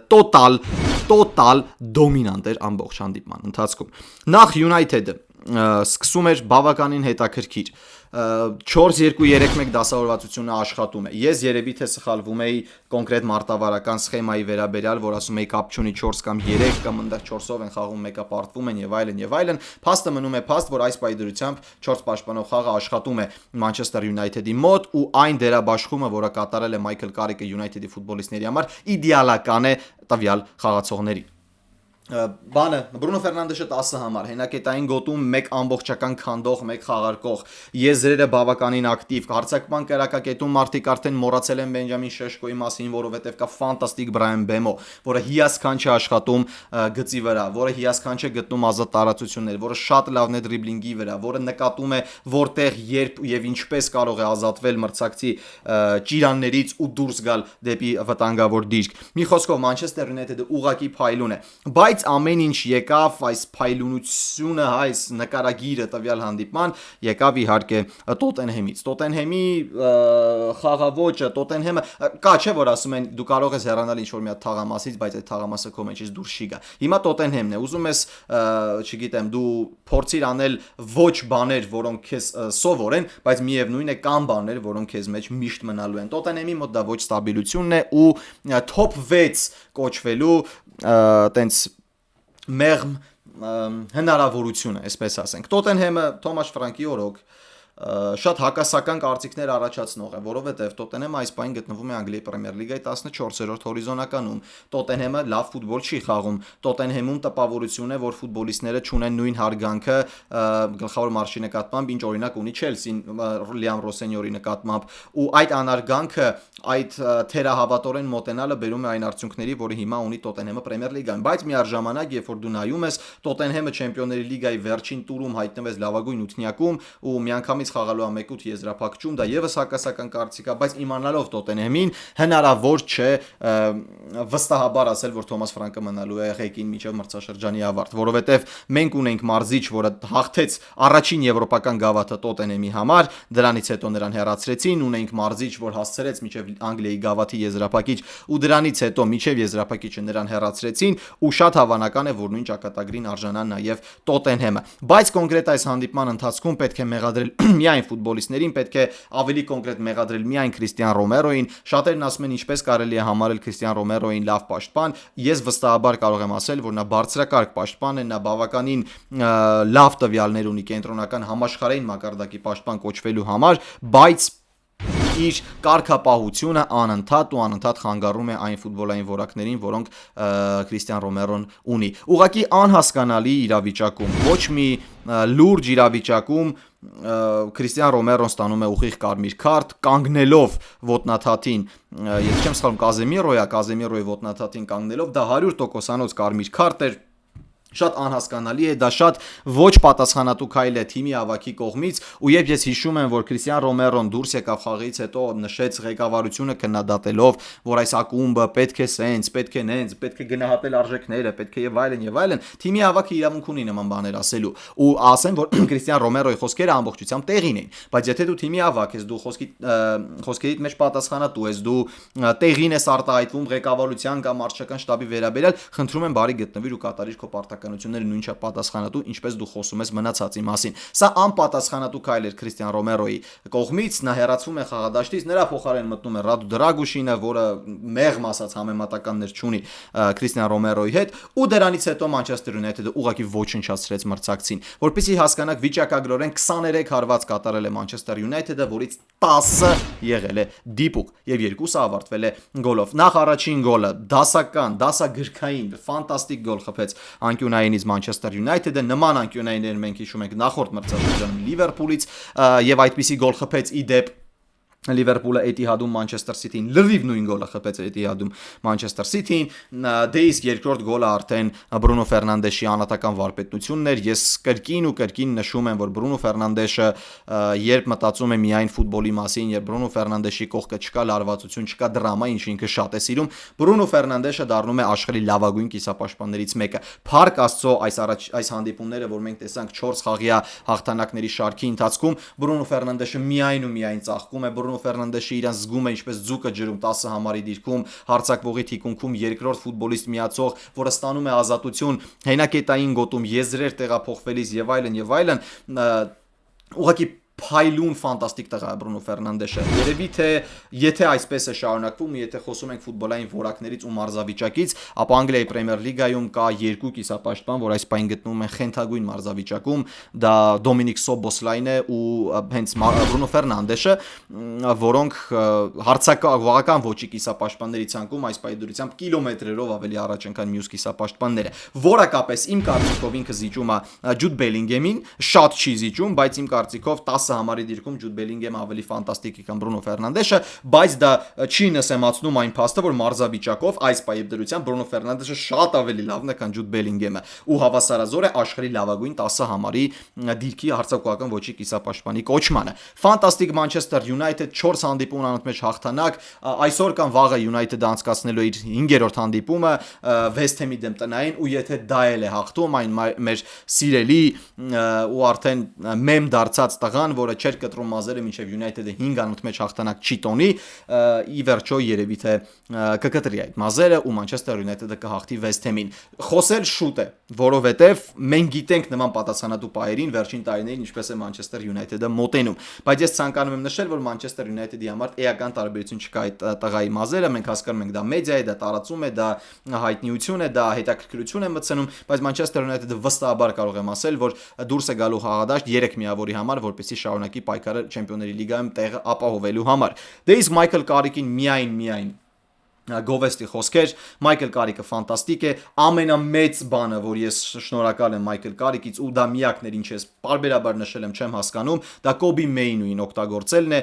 տոտալ դոմինանտ էր ամբողջ հանդիպման ընթացքում։ Նախ United-ը սկսում էր բավականին հետաքրքիր 4-2-3-1 դասավորվածությունը աշխատում է։ Ես երևի թե սխալվում էի կոնկրետ մարտավարական սխեմայի վերաբերյալ, որ ասում էի կապ չունի 4 կամ 3 կամ այնտեղ 4-ով են խաղում, մեկը պարտվում են եւ այլն եւ այլն։ Փաստը մնում է փաստ, որ այս պայդրությամբ 4 պաշտպանող խաղը աշխատում է Manchester United-ի մոտ ու այն դերաբաշխումը, որը կատարել է Michael Carrick-ը United-ի ֆուտբոլիստների համար, իդեալական է տվյալ խաղացողների։ Բանը Բրունո Ֆերնանդեշը 10 համար, հենակետային գոտում 1 ամբողջական քանդող, 1 խաղարկող, եզրերը բավականին ակտիվ, հարցակման կրակակետում մարդիկ արդեն մոռացել են Բենջամին Շեշկոյի մասին, որովհետև կա ֆանտաստիկ Բրայան Բեմո, որը հիասքանչ է աշխատում գծի վրա, որը հիասքանչ է գտնում ազատ տարածություններ, որը շատ լավն է դրիբլինգի վրա, որը նկատում է որտեղ, երբ եւ ինչպես կարող է ազատվել մրցակցի ճիրաններից ու դուրս գալ դեպի վտանգավոր դիրք։ Մի խոսքով Manchester United-ը ուղակի փայլուն է, բայց ամեն ինչ եկավ այս փայլունությունը, այս նկարագիրը տվյալ հանդիպման եկավ իհարկե Տոտենհեմից։ Տոտենհեմի խաղավոճը, Տոտենհեմը կա չէ որ ասում են դու կարող ես հեռանալ ինչ-որ մի հատ թաղամասից, բայց այդ թաղամասը քո մեջից դուրս չի գա։ Հիմա Տոտենհեմն է, ուզում ես, չգիտեմ, դու փորձիր անել ոչ բաներ, որոնք քեզ սովոր են, բայց միևնույն է կան բաներ, որոնք քեզ մեջ միշտ մնալու են։ Տոտենհեմի մոտ դա ոչ ստաբիլությունն է ու top 6 կոչվելու տենց մեղմ հնարավորությունը, այսպես ասենք։ Տոտենհեմը Թոմաս Ֆրանկի օրոք շատ հակասական կարծիքներ առաջացնող է, որովհետև Տոտենհեմը այս պահին գտնվում է Անգլիայի Պրեմիեր լիգայի 14-րդ հորիզոնականում։ Տոտենհեմը լավ ֆուտբոլ չի խաղում։ Տոտենհեմում տպավորություն է, որ ֆուտբոլիստները չունեն նույն հարգանքը գլխավոր մարշի նկատմամբ, ինչ օրինակ ունի Չելսին Լիամ Ռոսենյորի նկատմամբ, ու այդ անարգանքը, այդ թերահավատորեն մոտենալը բերում է այն արդյունքների, որը հիմա ունի Տոտենհեմը Պրեմիեր լիգայում, բայց միառժամանակ, երբ որ դու նայում ես, Տոտենհեմը Չեմպիոնների լիգայի վերջին տուրում հայտնվեց լավագույն ութնյակում ու միանգամից խաղալու ամեկուտ եզրափակում, դա եւս հակասական կարծիք է, բայց իմանալով Տոտենհեմին հնարավոր չէ վստահաբար ասել, որ Թոմաս Ֆրանկը մնալու է ղեկին մինչև մրցաշրջանի ավարտ, որովհետև մենք ունենք մարզիչ, որը հաղթեց առաջին եվրոպական գավաթը Տոտենհեմի համար, դրանից հետո նրան հեռացրեցին, ունենք մարզիչ, որ հասցրեց մինչև Անգլիայի գավաթի եզրափակիչ ու դրանից հետո մինչև եզրափակիչը նրան հեռացրեցին ու շատ հավանական է, որ նույն ճակատագրին արժանա նաև Տոտենհեմը, բայց կոնկրետ այս հանդիպման ընթացքում պետք է մեղադրել միայն ֆուտբոլիստներին, պետք է ավելի կոնկրետ մեղադրել միայն Քրիստիան Ռոմերոին։ Շատերն ասում են ինչպես կարելի է համարել Քրիստիան Ռոմերոին լավ պաշտպան, ես վստահաբար կարող եմ ասել, որ նա բարձրակարգ պաշտպան է, նա բավականին լավ տվյալներ ունի կենտրոնական համաշխարհային մակարդակի պաշտպան կոչվելու համար, բայց իր կարգապահությունը անընդհատ խանգարում է այն ֆուտբոլային որակներին, որոնք Քրիստիան Ռոմերոն ունի։ Ուղղակի անհասկանալի իրավիճակում, ոչ մի լուրջ իրավիճակում Քրիստիան Ռոմերոն ստանում է ուղիղ կարմիր քարտ, կանգնելով ոտնաթաթին, եթե չեմ սխալվում Կազեմիրոյի ոտնաթաթին կանգնելով, դա 100%-անոց կարմիր քարտ էր։ Շատ անհասկանալի է, դա շատ ոչ պատասխանատու քայլ է թիմի ավագի կողմից, ու երբ ես հիշում եմ, որ Քրիստիան Ռոմերոն դուրս եկավ խաղից հետո նշեց ղեկավարությունը քննադատելով, որ այս ակումբը պետք է սենց, պետք է նենց, պետք է գնահատել արժեքները, պետք է եւ այլն, թիմի ավագը իրավունք ունի նման բաներ ասելու, ու ասեմ, որ Քրիստիան Ռոմերոյի խոսքերը ամբողջությամբ տեղին էին, բայց եթե դու թիմի ավագ ես, դու խոսքերիդ մեջ պատասխանատու ես, դու տեղին ես արտահայտվում ղեկավարության կամ մարզչական շտաբի վերաբերյալ, խնդրում եմ բարի գտնվիր ու կատարիր քո պարտականությունները նույնչափ պատասխանատու, ինչպես դու խոսում ես մնացածի մասին։ Սա անպատասխանատու քայլ էր Քրիստիան Ռոմերոյի կողմից, նա հեռացվում է խաղադաշտից, նրա փոխարեն մտնում է Ռադու Դրագուշինը, որը մեղմ ասած համեմատականներ չունի Քրիստիան Ռոմերոյի հետ, ու դրանից հետո Manchester United-ը ուղղակի ոչնչացրեց մրցակցին, որպեսզի հասկանաք վիճակագրորեն 23 հարված կատարել է Manchester United-ը, որից 10-ը եղել է դիպուկ եւ երկուսը ավարտվել է գոլով։ Նախ առաջին գոլը դասագրքային ֆանտաստիկ գոլ խփեց անկյունայինից Manchester United-ը, նման անկյունայիններ մենք հիշում ենք նախորդ մրցաշրջանում Լիվերպուլից եւ այդպիսի գոլ խփեց ի դեպ Լիվերպուլը Էտիհադում Manchester City-ին լրիվ նույն գոլը խփեց Էտիհադում Manchester City-ին, դե իսկ երկրորդ գոլը արդեն Բրունո Ֆերնանդեշի անատական վարպետությունն էր։ Ես կրկին նշում եմ, որ Բրունո Ֆերնանդեշը երբ մտածում է միայն ֆուտբոլի մասին, երբ Բրունո Ֆերնանդեշի կողքը չկա լարվածություն, չկա դրամա, ինչ ինքը շատ է սիրում, Բրունո Ֆերնանդեշը դառնում է աշխարհի լավագույն կիսապաշտպաններից մեկը։ Փառք Աստծո այս հանդիպումները, որ մենք տեսանք 4 խաղյա հաղթանակների շարքի ընթացքում, Բրունո Ֆերնանդեշը միայն ու միայն ծաղկում է, Բրունո Ֆերնանդեշը իրան զգում է ինչպես ձուկը ջրում 10 համարի դիրքում, հարձակվողի թիկունքում երկրորդ ֆուտբոլիստ միացող, որը ստանում է ազատություն հենակետային գոտում եզրեր տեղափոխվելիս եւ այլն, ուղղակի փայլուն ֆանտաստիկ տղա է Բրունո Ֆերնանդեշը։ Երևի թե եթե այսպես է շարունակվում, եթե խոսում ենք ֆուտբոլային որակներից ու մարզավիճակից, ապա Անգլիայի Պրեմիեր լիգայում կա երկու կիսապաշտպան, որ այս պայն գտնվում են խենթագույն մարզավիճակում, դա Դոմինիկ Սոբոսլայն է ու հենց Բրունո Ֆերնանդեշը, որոնք հարձակողական ոճի կիսապաշտպանների ցանկում այս պայդրությամբ կիլոմետրերով ավելի առաջ են քան մյուս կիսապաշտպանները։ Որակապես իմ կարծիքով ինքը զիջում է Ջուդ Բելինգեմին, շատ չի զիջում, բայց իմ կարծիքով 10 համարի դիրքում Ջուդ Բելինգեմը ավելի ֆանտաստիկ է քան Բրունո Ֆերնանդեշը, բայց դա չի նսեմացնում այն փաստը, որ մարզավիճակով այս պայդրությամբ Բրունո Ֆերնանդեշը շատ ավելի լավն է քան Ջուդ Բելինգեմը ու հավասարազոր է աշխարհի լավագույն 10 համարի դիրքի հարձակողական ոճի կիսապաշտպանի կոչմանը։ Ֆանտաստիկ Մանչեսթեր Յունայթեդ 4 հանդիպում անընդմեջ հաղթանակ, այսօր կամ վաղը Յունայթեդը անցկացնելու իր 5-րդ հանդիպումը Վեսթ Հեմի դեմ տնային, ու եթե դա էլ է հաղթում, այն մեր սիրելի ու արդեն մեմ դարձած տղան, որը չէր կտրում մազերը մինչև Յունայթեդը 5 անընդմեջ հաղթանակ չի տոնի, ի վերջո երևի թե կկտրի այդ մազերը ու Մանչեսթեր Յունայթեդը կհաղթի Վեսթ Հեմին։ Խոսել շուտ է, որովհետև մենք գիտենք նման պատասխանատու պահերին վերջին տարիներին ինչպես է Մանչեսթեր Յունայթեդը մոտենում, բայց ես ցանկանում եմ նշել, որ Մանչեսթեր Յունայթեդի համար էական տարբերություն չկա այդ տղայի մազերը, մենք հասկանում ենք դա մեդիա է, դա տարածում է, դա հայտնիություն է, դա հետաքրքրություն է մտցնում, բայց Մանչեսթեր Յունայթեդը վստահաբար կարող եմ ասել, որ դուրս է գալու խաղադաշտ 3 միավորի համար, որպեսզի շարունակի պայքարը Չեմպիոնների լիգայում տեղը ապահովելու համար։ Դե իսկ Մայքլ Կարիկին միայն գովեստի խոսքեր, Մայքլ Կարիկը ֆանտաստիկ է, ամենամեծ բանը, որ ես շնորհակալ եմ Մայքլ Կարիկից ու դա միակն էր, ինչ ես պարբերաբար նշել եմ, չեմ հասկանում, դա Կոբի Մեյնուին օգտագործելն է,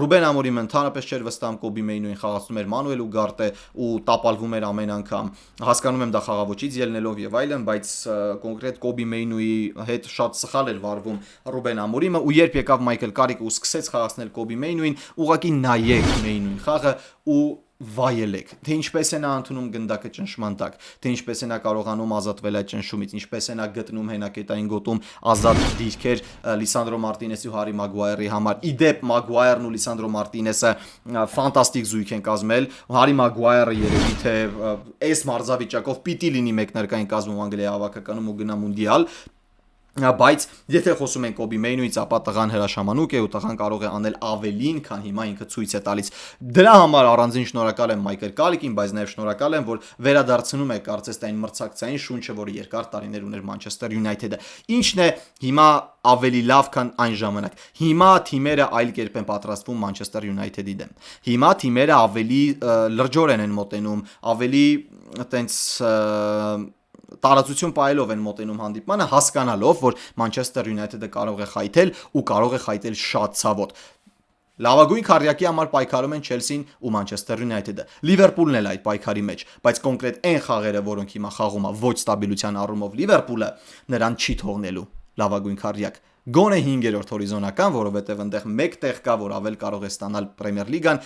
Ռուբեն Ամորիմը ընդհանրապես չէր վստահում Կոբի Մեյնուին, խաղացնում էր Մանուել Ուգարտե ու տապալվում էր ամեն անգամ, հասկանում եմ դա խաղավոճից ելնելով եւ այլն, բայց կոնկրետ Կոբի Մեյնուի հետ շատ սխալ էր վարվում Ռուբեն Ամորիմը, ու երբ եկավ Մայքլ Կարիկը ու սկսեց խաղացնել Կոբի Մեյնուին, ուղղակի նայեք Մեյնուին խաղը ու վայելեք, թե ինչպես է նա ընդունում գնդակը ճնշման տակ, թե ինչպես է նա կարողանում ազատվել այդ ճնշումից, ինչպես է նա գտնում հենակետային գոտում ազատ դիրքեր Լիսանդրո Մարտինեսի ու Հարի Մագուայրի համար։ Իդեպ Մագուայրն ու Լիսանդրո Մարտինեսը ֆանտաստիկ զույգ են կազմել, Հարի Մագուայրը երևի թե այս մարզավիճակով պիտի լինի մեկնարկային կազմում Անգլիայի հավաքականում ու գնա մունդիալ, բայց եթե խոսում ենք Կոբի Մեյնուից, ապա տղան հրաշամանուկ է ու տղան կարող է անել ավելին, քան հիմա ինքը ցույց է տալիս։ Դրա համար առանձին շնորհակալ եմ Մայքլ Կարիկին, բայց նաև շնորհակալ եմ, որ վերադարձնում է կարծես թե այն մրցակցային շունչը, որը երկար տարիներ ուներ Մանչեսթեր Յունայթեդը։ Ինչն է հիմա ավելի լավ, քան այն ժամանակ։ Հիմա թիմերը այլ կերպ են պատրաստվում Մանչեսթեր Յունայթեդի դեմ։ Հիմա թիմերը ավելի լրջորեն են մոտենում, ավելի այտենց տարածություն պայելով են մոտենում հանդիպմանը, հասկանալով, որ Մանչեսթեր Յունայթեդը կարող է խայթել ու կարող է խայթել շատ ցավոտ։ Լավագույն քառյակի համար պայքարում են Չելսին ու Մանչեսթեր Յունայթեդը։ Լիվերպուլն էլ այդ պայքարի մեջ, բայց կոնկրետ այն խաղերը, որոնք հիմա խաղում է ոչ ստաբիլության առումով Լիվերպուլը, նրան չի թողնելու լավագույն քառյակ։ Գոնե 5-րդ հորիզոնական, որովհետև այնտեղ մեկ տեղ կա, որ ավել կարող է ստանալ Պրեմիեր լիգան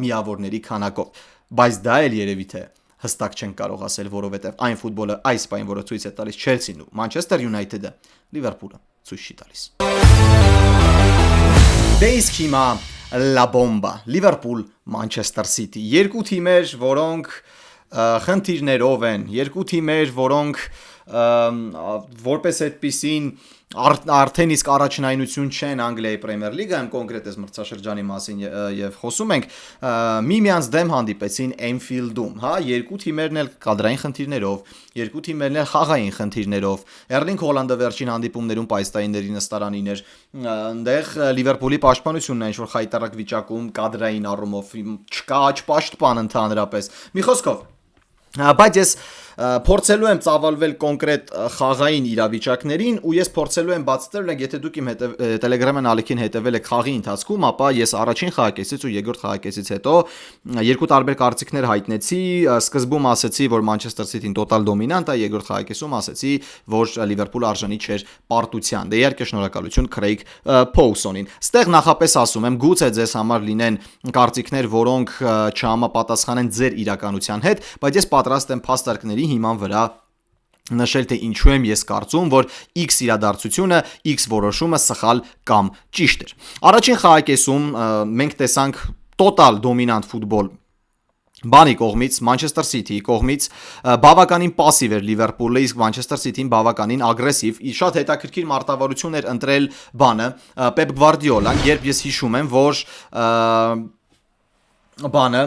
միավորների քանակով, բայց դա էլ երևի թե հստակ չեն կարող ասել, որովհետև այն ֆուտբոլը այս պայն, որը ցույց է տալիս Չելսին ու Մանչեսթեր Յունայթեդը, Լիվերպուլը ցույց չի տալիս։ Դե իսկ հիմա La Bomba, Լիվերպուլ, Մանչեսթեր Սիթի, երկու թիմեր, որոնք խնդիրներով են, երկու թիմեր, որոնք որպես այդպիսին արդեն իսկ առաջնայնություն չեն Անգլիայի Պրեմիեր լիգայում, կոնկրետ այս մրցաշրջանի մասին եւ խոսում ենք, միմյանց դեմ հանդիպեցին Էնֆիլդում, հա, երկու թիմերն էլ կադրային խնդիրներով, երկու թիմերն էլ խաղային խնդիրներով, Էրլինգ Հոլանդը վերջին հանդիպումներում պայստայինների նստարանին էր, այնտեղ Լիվերպուլի պաշտպանությունն է ինչ որ խայտարակ վիճակում կադրային առումով, չկա աջ պաշտպան ընդհանրապես, մի խոսքով, բայց ես փորձելու եմ ծավալվել կոնկրետ խաղային իրավիճակներին ու ես փորձելու եմ բացատրել, եթե դուք իմ Telegram-ն ալիքին հետևել եք խաղի ընթացքում, ապա ես առաջին խաղակեսից ու երկրորդ խաղակեսից հետո երկու տարբեր կարծիքներ հայտնեցի, սկզբում ասեցի, որ Մանչեսթեր Սիթին տոտալ դոմինանտ է, երկրորդ խաղակեսում ասեցի, որ Լիվերպուլը արժանի չէր պարտության։ Դե իհարկե շնորհակալություն Քրեյգ Փոուսոնին։ Ստեղ նախապես ասում եմ, գուցե ձեզ համար լինեն կարծիքներ, որոնք չհամապատասխանեն ձեր իրականության հետ, բայց ես պատրաստ եմ փաստարկների հիման վրա նշել թե ինչու եմ ես կարծում, որ X իրադարձությունը, X որոշումը սխալ կամ ճիշտ էր։ Առաջին խաղակեսում մենք տեսանք տոտալ դոմինանտ ֆուտբոլ բանի կողմից, Manchester City-ի կողմից բավականին պասիվ էր Լիվերպուլը, իսկ Manchester City-ն բավականին ագրեսիվ։ Շատ հետաքրքիր մարտավարություն էր ընտրել բանը Պեպ Գվարդիոլան, երբ ես հիշում եմ, որ բանը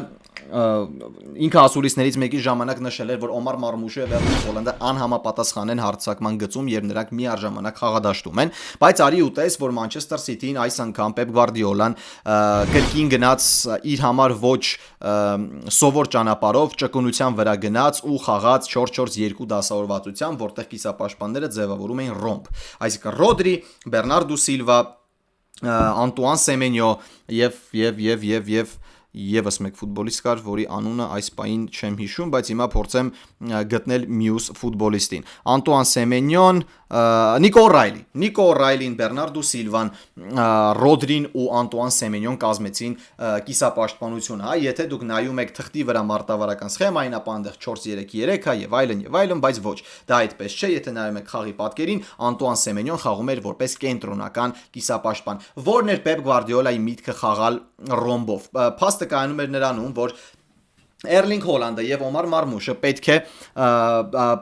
ինքը ասուլիսներից մեկի ժամանակ նշել էր, որ Օմար Մարմուշը եւ Էրլինգ Հոլանդը անհամապատասխան են հարձակման գծում, երբ նրանք միաժամանակ խաղադաշտում են, բայց արի ու տես, որ Manchester City-ին այս անգամ Պեպ Գվարդիոլան կրկին գնաց իր համար ոչ սովոր ճանապարհով, ճկունության վրա գնաց ու խաղաց 4-4-2 դասավորվածությամբ, որտեղ կիսապաշտպանները ձևավորում էին ռոմբ, այսինքն Ռոդրի, Բերնարդո Սիլվա, Անտուան Սեմենյո եւ Եվս մեկ ֆուտբոլիստ կար, որի անունը այս պահին չեմ հիշում, բայց հիմա փորձեմ գտնել մյուս ֆուտբոլիստին։ Անտուան Սեմենյոն, Նիկո Ռայլին, Բերնարդո Սիլվան, Ռոդրին ու Անտուան Սեմենյոն կազմեցին կիսապաշտպանությունը, հա, եթե դուք նայում եք թղթի վրա մարտավարական սխեմային, ապա այնտեղ 4-3-3 է եւ այլն, բայց ոչ, դա այդպես չէ, եթե նայում եք խաղի պատկերին, Անտուան Սեմենյոն խաղում էր որպես կենտրոնական կիսապաշտպան։ Որն էր Պեպ Գվարդիոլայի միտքը խաղալ ռոմբով։ Փաստը կայանում էր նրանում, որ Էրլինգ Հոլանդը եւ Օմար Մարմուշը պետք է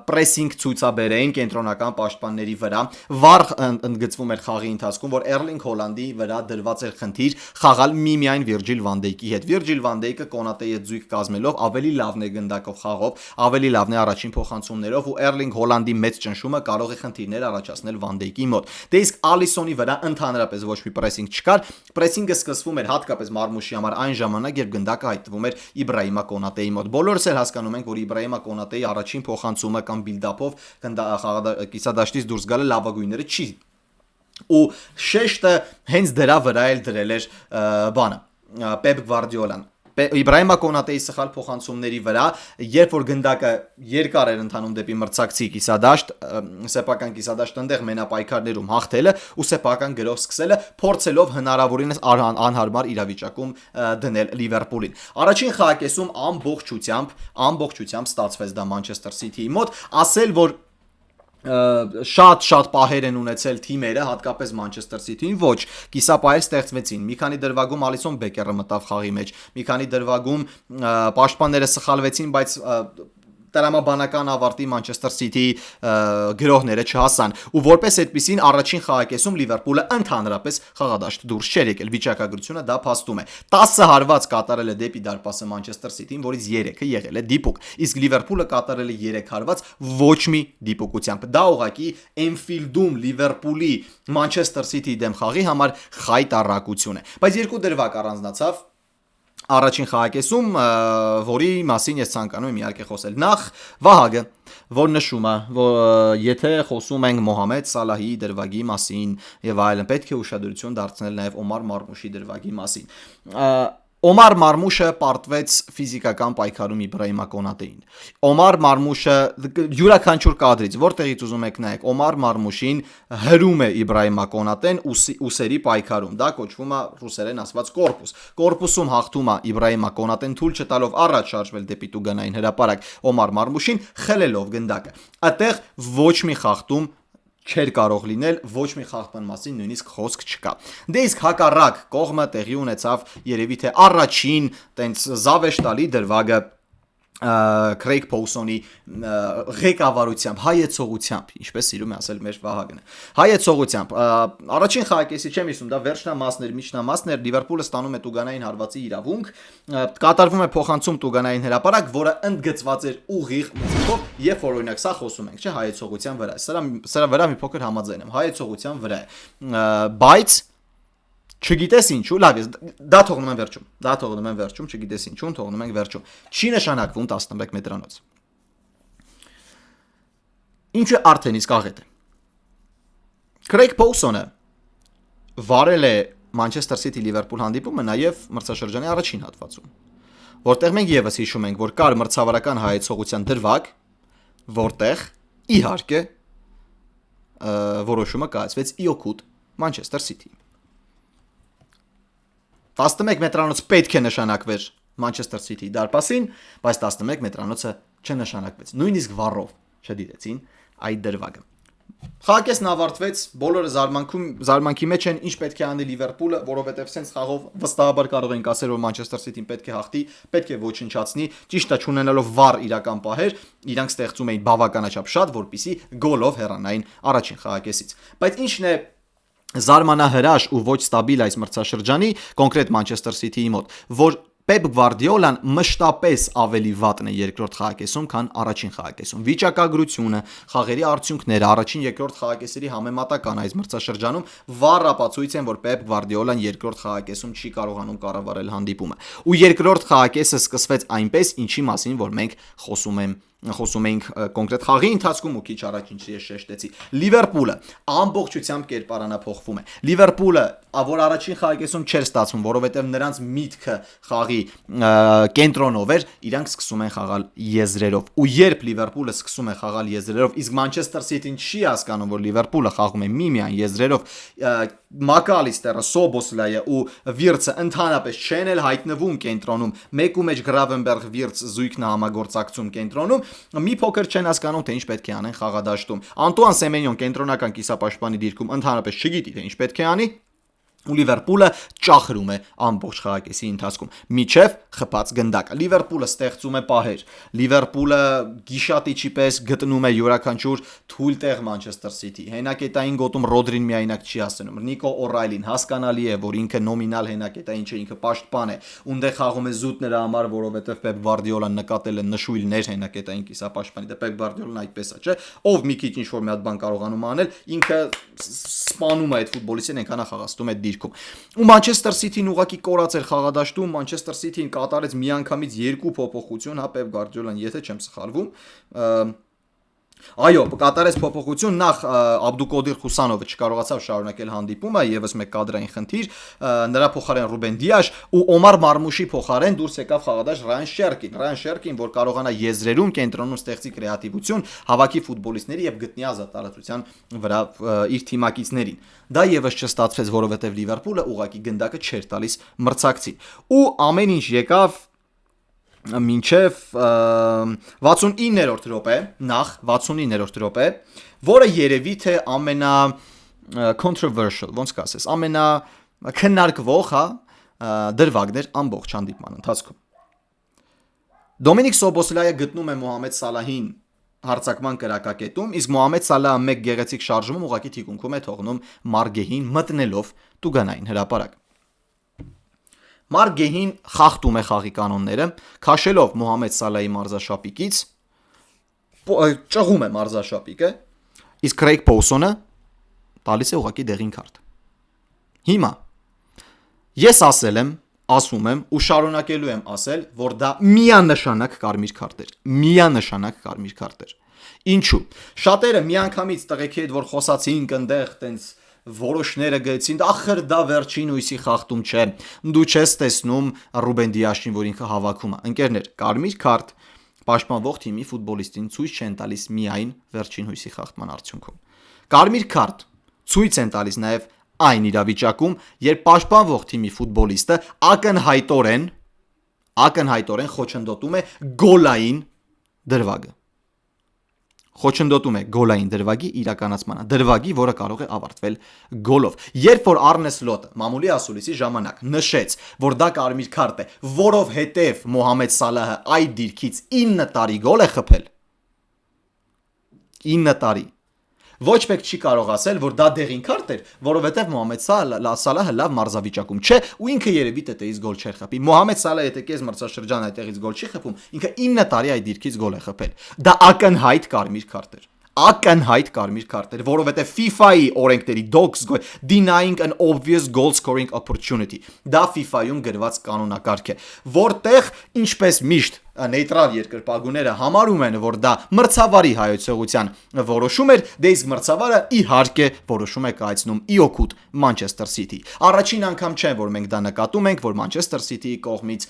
պրեսինգ ցույցաբերեին կենտրոնական պաշտպանների վրա։ Վառ ընդգծվում էր խաղի ընթացքում, որ Էրլինգ Հոլանդի վրա դրված էր խնդիր խաղալ միմիայն Վիրջիլ Վան Դեյկի հետ։ Վիրջիլ Վան Դեյկը Կոնատեի հետ զույգ կազմելով ավելի լավն է գնդակով խաղով, ավելի լավն է առաջին փոխանցումներով ու Էրլինգ Հոլանդի մեծ ճնշումը կարող է խնդիրներ առաջացնել Վան Դեյկի մոտ։ Դե իսկ Ալիսոնի վրա ընդհանրապես ոչ մի պրեսինգ չկար։ Պրեսինգը սկսվում էր հատկապես Մարմուշի համար այն ժամանակ, երբ գնդակը հայտնվում էր Իբրահիմա Կոնատեի մոտ։ Բոլորս էլ հասկանում ենք, որ Իբրահիմա Կոնատեի առաջին փոխանցումը կամ բիլդափով կիսադաշտից դուրս գալը լավագույնները չի։ Ու շեշտը հենց դրա վրա էլ դրել էր բանը Պեպ Գվարդիոլան։ Իբրահիմա Կոնատեի սխալ փոխանցումների վրա, երբ որ գնդակը երկար էր ընթանում դեպի մրցակցի կիսադաշտ, սեփական կիսադաշտ ընդեղ մենապայքարներում հաղթելը ու սեփական գրող սկսելը, փորձելով հնարավորինս անհարմար իրավիճակում դնել Լիվերպուլին։ Առաջին խաղակեսում ամբողջությամբ ստացվեց դա Manchester City-ի մոտ, ասել որ շատ պահեր են ունեցել թիմերը, հատկապես Manchester City-ին, ոչ, կիսապահեր ստեղծվեցին։ Մի քանի դրվագում Ալիսոն Բեկերը մտավ խաղի մեջ, մի քանի դրվագում պաշտպանները սխալվեցին, բայց տրամաբանական ավարտի Manchester City-ի գրողները չհասան ու որպես այդպեսին առաջին խաղակեսում Լիվերպուլը ընդհանրապես խաղադաշտ դուրս չէր եկել, վիճակագրությունը դա փաստում է։ 10 հարված կատարել է դեպի դարպասը Manchester City-ին, որից 3-ը եղել է դիպուկ, իսկ Լիվերպուլը կատարել է 3 հարված ոչ մի դիպուկությամբ։ Դա ուղղակի Էնֆիլդում Լիվերպուլի Manchester City-ի դեմ խաղի համար խայտառակություն է։ Բայց երկու դրվագ առանձնացավ առաջին խաղակեսում, որի մասին ես ցանկանում եմ իհարկե խոսել։ Նախ Վահագը, որ նշում է, որ եթե խոսում ենք Մոհամեդ Սալահի դրվագի մասին եւ այլն, պետք է ուշադրություն դարձնել նաեւ Օմար Մարմուշի դրվագի մասին։ Օմար Մարմուշը պարտվեց ֆիզիկական պայքարում Իբրահիմա Կոնատեին։ Օմար Մարմուշը յուրաքանչյուր կադրից, որտեղից ուզում եք նայեք, Օմար Մարմուշին հրում է Իբրահիմա Կոնատեն ուսերի պայքարում։ Դա կոչվում է ռուսերեն ասված կորպուս։ Կորպուսում հաղթում է Իբրահիմա Կոնատեն թույլ չտալով առաջ շարժվել դեպի տուգանային հրապարակ Օմար Մարմուշին, խլելով գնդակը։ Այդտեղ ոչ մի խախտում չէր կարող լինել, ոչ մի խախտման մասին նույնիսկ խոսք չկա։ Դե իսկ հակառակ կողմը տեղի ունեցավ երևի թե առաջին տենց զավեշտալի դրվագը Քրեյգ Փոուսոնի ղեկավարությամբ, հայեցողությամբ, ինչպես սիրում է ասել մեր Վահագնը։ Հայեցողությամբ առաջին խաղակեսի չեմ հիշում, դա վերջնամասներ, միջնամասներ, Լիվերպուլը ստանում է տուգանային հարվածի իրավունք, կատարվում է փոխանցում տուգանային հրապարակ, որը ընդգծված էր ուղիղ մուտքով, երբ որ օրինակ սա խոսում ենք, չէ, հայեցողության վրա։ Սրա վրա մի փոքր համաձայն եմ, հայեցողության վրա է։ Բայց չգիտես ինչու, լավ է, դա թողնում եմ վերջում, չգիտես ինչու, թողնում ենք վերջում։ Չի նշանակվում 11 մետրանոց։ Ինչը արդեն իսկ աղետ է։ Քրեյգ Փոուսոնը վարել է Manchester City Liverpool հանդիպումը նաև մրցաշրջանի առաջին հատվածում, որտեղ մենք եւս հիշում ենք, որ կար մրցավարական հայեցողության դրվագ, որտեղ իհարկե որոշումը կայացվեց իօքուտ Manchester City։ 11 մետրանոց պետք է նշանակվեր Manchester City դարպասին, բայց 11 մետրանոցը չնշանակվեց։ Նույնիսկ վառով չդիտեցին այդ դրվագը։ Խաղակեսն ավարտվեց, բոլորը զարմանքի մեջ են, ինչ պետք է անի Լիվերպուլը, որովհետև սենց խաղով վստահաբար կարող ենք ասել, որ Մանչեսթեր Սիթին պետք է հաղթի, պետք է ոչնչացնի, ճիշտ է չունենալով վառ իրական պահեր, իրանք ստեղծում էին բավականաչափ շատ, որպեսզի գոլով հեռանային առաջին խաղակեսից։ Բայց ինչն է զարմանահրաշ ու ոչ ստաբիլ այս մրցաշրջանի, կոնկրետ Մանչեսթեր Սիթիի մոտ, որ Պեպ Գվարդիոլան մշտապես ավելի վատն է երկրորդ խաղակեսում, քան առաջին խաղակեսում։ Վիճակագրությունը, խաղերի արդյունքները առաջին երկրորդ խաղակեսերի համեմատական այս մրցաշրջանում վառ ապացույց են, որ Պեպ Գվարդիոլան երկրորդ խաղակեսում չի կարողանում կառավարել հանդիպումը։ Ու երկրորդ խաղակեսը սկսվեց այնպես, ինչի մասին որ մենք խոսում էինք կոնկրետ խաղի ընթացքում ու քիչ առաջ ինչի ես շեշտեցի։ Լիվերպուլը ամբողջությամբ կերպարանափոխվում է։ Լիվերպուլը, որ առաջին խաղակեսում չէր ստացվում, որովհետև նրանց միտքը խաղի կենտրոնով էր, իրանք սկսում են խաղալ եզրերով։ Ու երբ Լիվերպուլը սկսում է խաղալ եզրերով, իսկ Մանչեսթեր Սիթին չի հասկանում, որ Լիվերպուլը խաղում է միմիայն եզրերով, Մակալիստերը, Սոբոսլայը ու Վիրցը ընդհանրապես չեն էլ հայտնվում կենտրոնում, մեկու մեջ Գրավենբերգ Վիրց զույգն է համագործակցում կենտրոնում, մի փոքր չեն հասկանում, թե ինչ պետք է անեն խաղադաշտում։ Անտուան Սեմենյոն կենտրոնական կիսապաշտպանի դիրքում ընդհանրապես չգիտի, թե ինչ պետք է անի, ու Լիվերպուլը ճախրում է ամբողջ խաղակեսի ընթացքում միջև խփած գնդակը։ Լիվերպուլը ստեղծում է պահեր, Լիվերպուլը գիշատիչի պես գտնում է յուրաքանչյուր թույլ տեղ Մանչեսթեր Սիթի։ Հենակետային գոտում Ռոդրին միայնակ չի հասնում։ Նիկո Օռայլին հասկանալի է, որ ինքը նոմինալ հենակետային չէ, ինքը պաշտպան է, ունդեղ խաղում է զուտ նրա համար, որովհետև Պեպ Գվարդիոլան նկատել է նշույլներ հենակետային կիսապաշտպանի։ Դե Պեպ Գվարդիոլան այդպես է, չէ՞։ Ով մի քիչ ինչ որ մի հատ բան կարողանում անել, ինքը սպանում է այդ ֆուտբոլիստին, այնքան է խաղացնում այդ դիրքում։ Ու Մանչեսթեր Սիթին ուղղակի կորած էր խաղադաշտում, Մանչեսթեր Սիթին կատարեց միանգամից 2 փոփոխություն, հա Պեպ Գվարդիոլան, եթե չեմ սխալվում, այո, կատարեց փոփոխություն, նախ Աբդուկոդիր Խուսանովը չկարողացավ շարունակել հանդիպումը, եւս մեկ կադրային խնդիր, նրա փոխարեն Ռուբեն Դիաշ ու Օմար Մարմուշի փոխարեն դուրս եկավ խաղադաշ Ռայան Շերկին, որ կարողանա եզրերում կենտրոնում ստեղծի կրեատիվություն, հավաքի ֆուտբոլիստների եւ գտնի ազատ տարածության վրա իր թիմակիցներին։ Դա եւս չստացվեց, որովհետեւ Լիվերպուլը ուղակի գնդակը չէր տալիս մրցակցին։ Ու ամեն ինչ եկավ մինչև 69-րդ րոպե, նախ 69-րդ րոպե, որը երևի թե ամենա controversial, ոնց կասես, ամենա քննարկվող, հա, դրվագն էր ամբողջ հանդիպման ընթացքում։ Դոմինիկ Սոբոսլայը գտնում է Մոհամեդ Սալահին հարցակման կրակակետում, իսկ Մոհամեդ Սալահը մեկ գեղեցիկ շարժումում ուղղակի թիկունքում է թողնում Մարգեհին մտնելով տուգանային հրապարակ։ Մարգեհին խախտում է խաղի կանոնները, քաշելով Մոհամեդ Սալահի մարզաշապիկից, ճղում է մարզաշապիկը, իսկ Քրեյգ Պոուսոնը տալիս է ուղղակի դեղին քարտ։ Հիմա ես ասում եմ ու շարունակելու եմ ասել, որ դա միանշանակ կարմիր քարտ էր, միանշանակ կարմիր քարտ էր։ Ինչու՞։ Շատերը միանգամից տղեկի հետ որ խոսացինք այնտեղ տենց որոշները գեցին, ախր դա վերջին հույսի խախտում չէ։ Դու չես տեսնում Ռուբեն Դիաշին, որ ինքը հավաքում է։ Ընկերներ, կարմիր քարտ պաշտպանվող թիմի ֆուտբոլիստին ցույց չեն տալիս միայն վերջին հույսի խախտման արդյունքում։ Կարմիր քարտ ցույց են տալիս նաև այն իրավիճակում, երբ պաշտպանվող թիմի ֆուտբոլիստը ակնհայտորեն խոչընդոտում է գոլային դրվագը։ Խոչընդոտում է գոլային դրվագի իրականացմանը, դրվագի, որը կարող է ավարտվել գոլով։ Երբ որ Արնե Սլոտը մամուլի ասուլիսի ժամանակ նշեց, որ դա կարմիր քարտ է, որովհետև Մոհամեդ Սալահը այդ դիրքից 9 տարի գոլ է խփել, 9 տարի, ոչ մեկ չի կարող ասել, որ դա դեղին քարտ էր, որովհետև Մոհամեդ Սալահը լավ մարզավիճակում չէ ու ինքը երևի տետեից գոլ չէր խփի։ Մոհամեդ Սալահը եթե կես մրցաշրջան այդտեղից գոլ չի խփում, ինքը 9 տարի այդ դիրքից գոլ է խփել։ Դա ակնհայտ կարմիր քարտ էր։ Ակնհայտ կարմիր քարտ էր, որովհետև FIFA-ի օրենքների dogs denying an obvious goal scoring opportunity։ Դա FIFA-ում գրված կանոնակարգ է, որտեղ ինչպես միշտ նեյտրալ երկրպագուները համարում են, որ դա մրցավարի հայեցողության որոշում էր, դե իսկ մրցավարը իհարկե որոշում է կայացնում իօքուտ Մանչեսթեր Սիթի։ Առաջին անգամ չէ, որ մենք դա նկատում ենք, որ Մանչեսթեր Սիթիի կողմից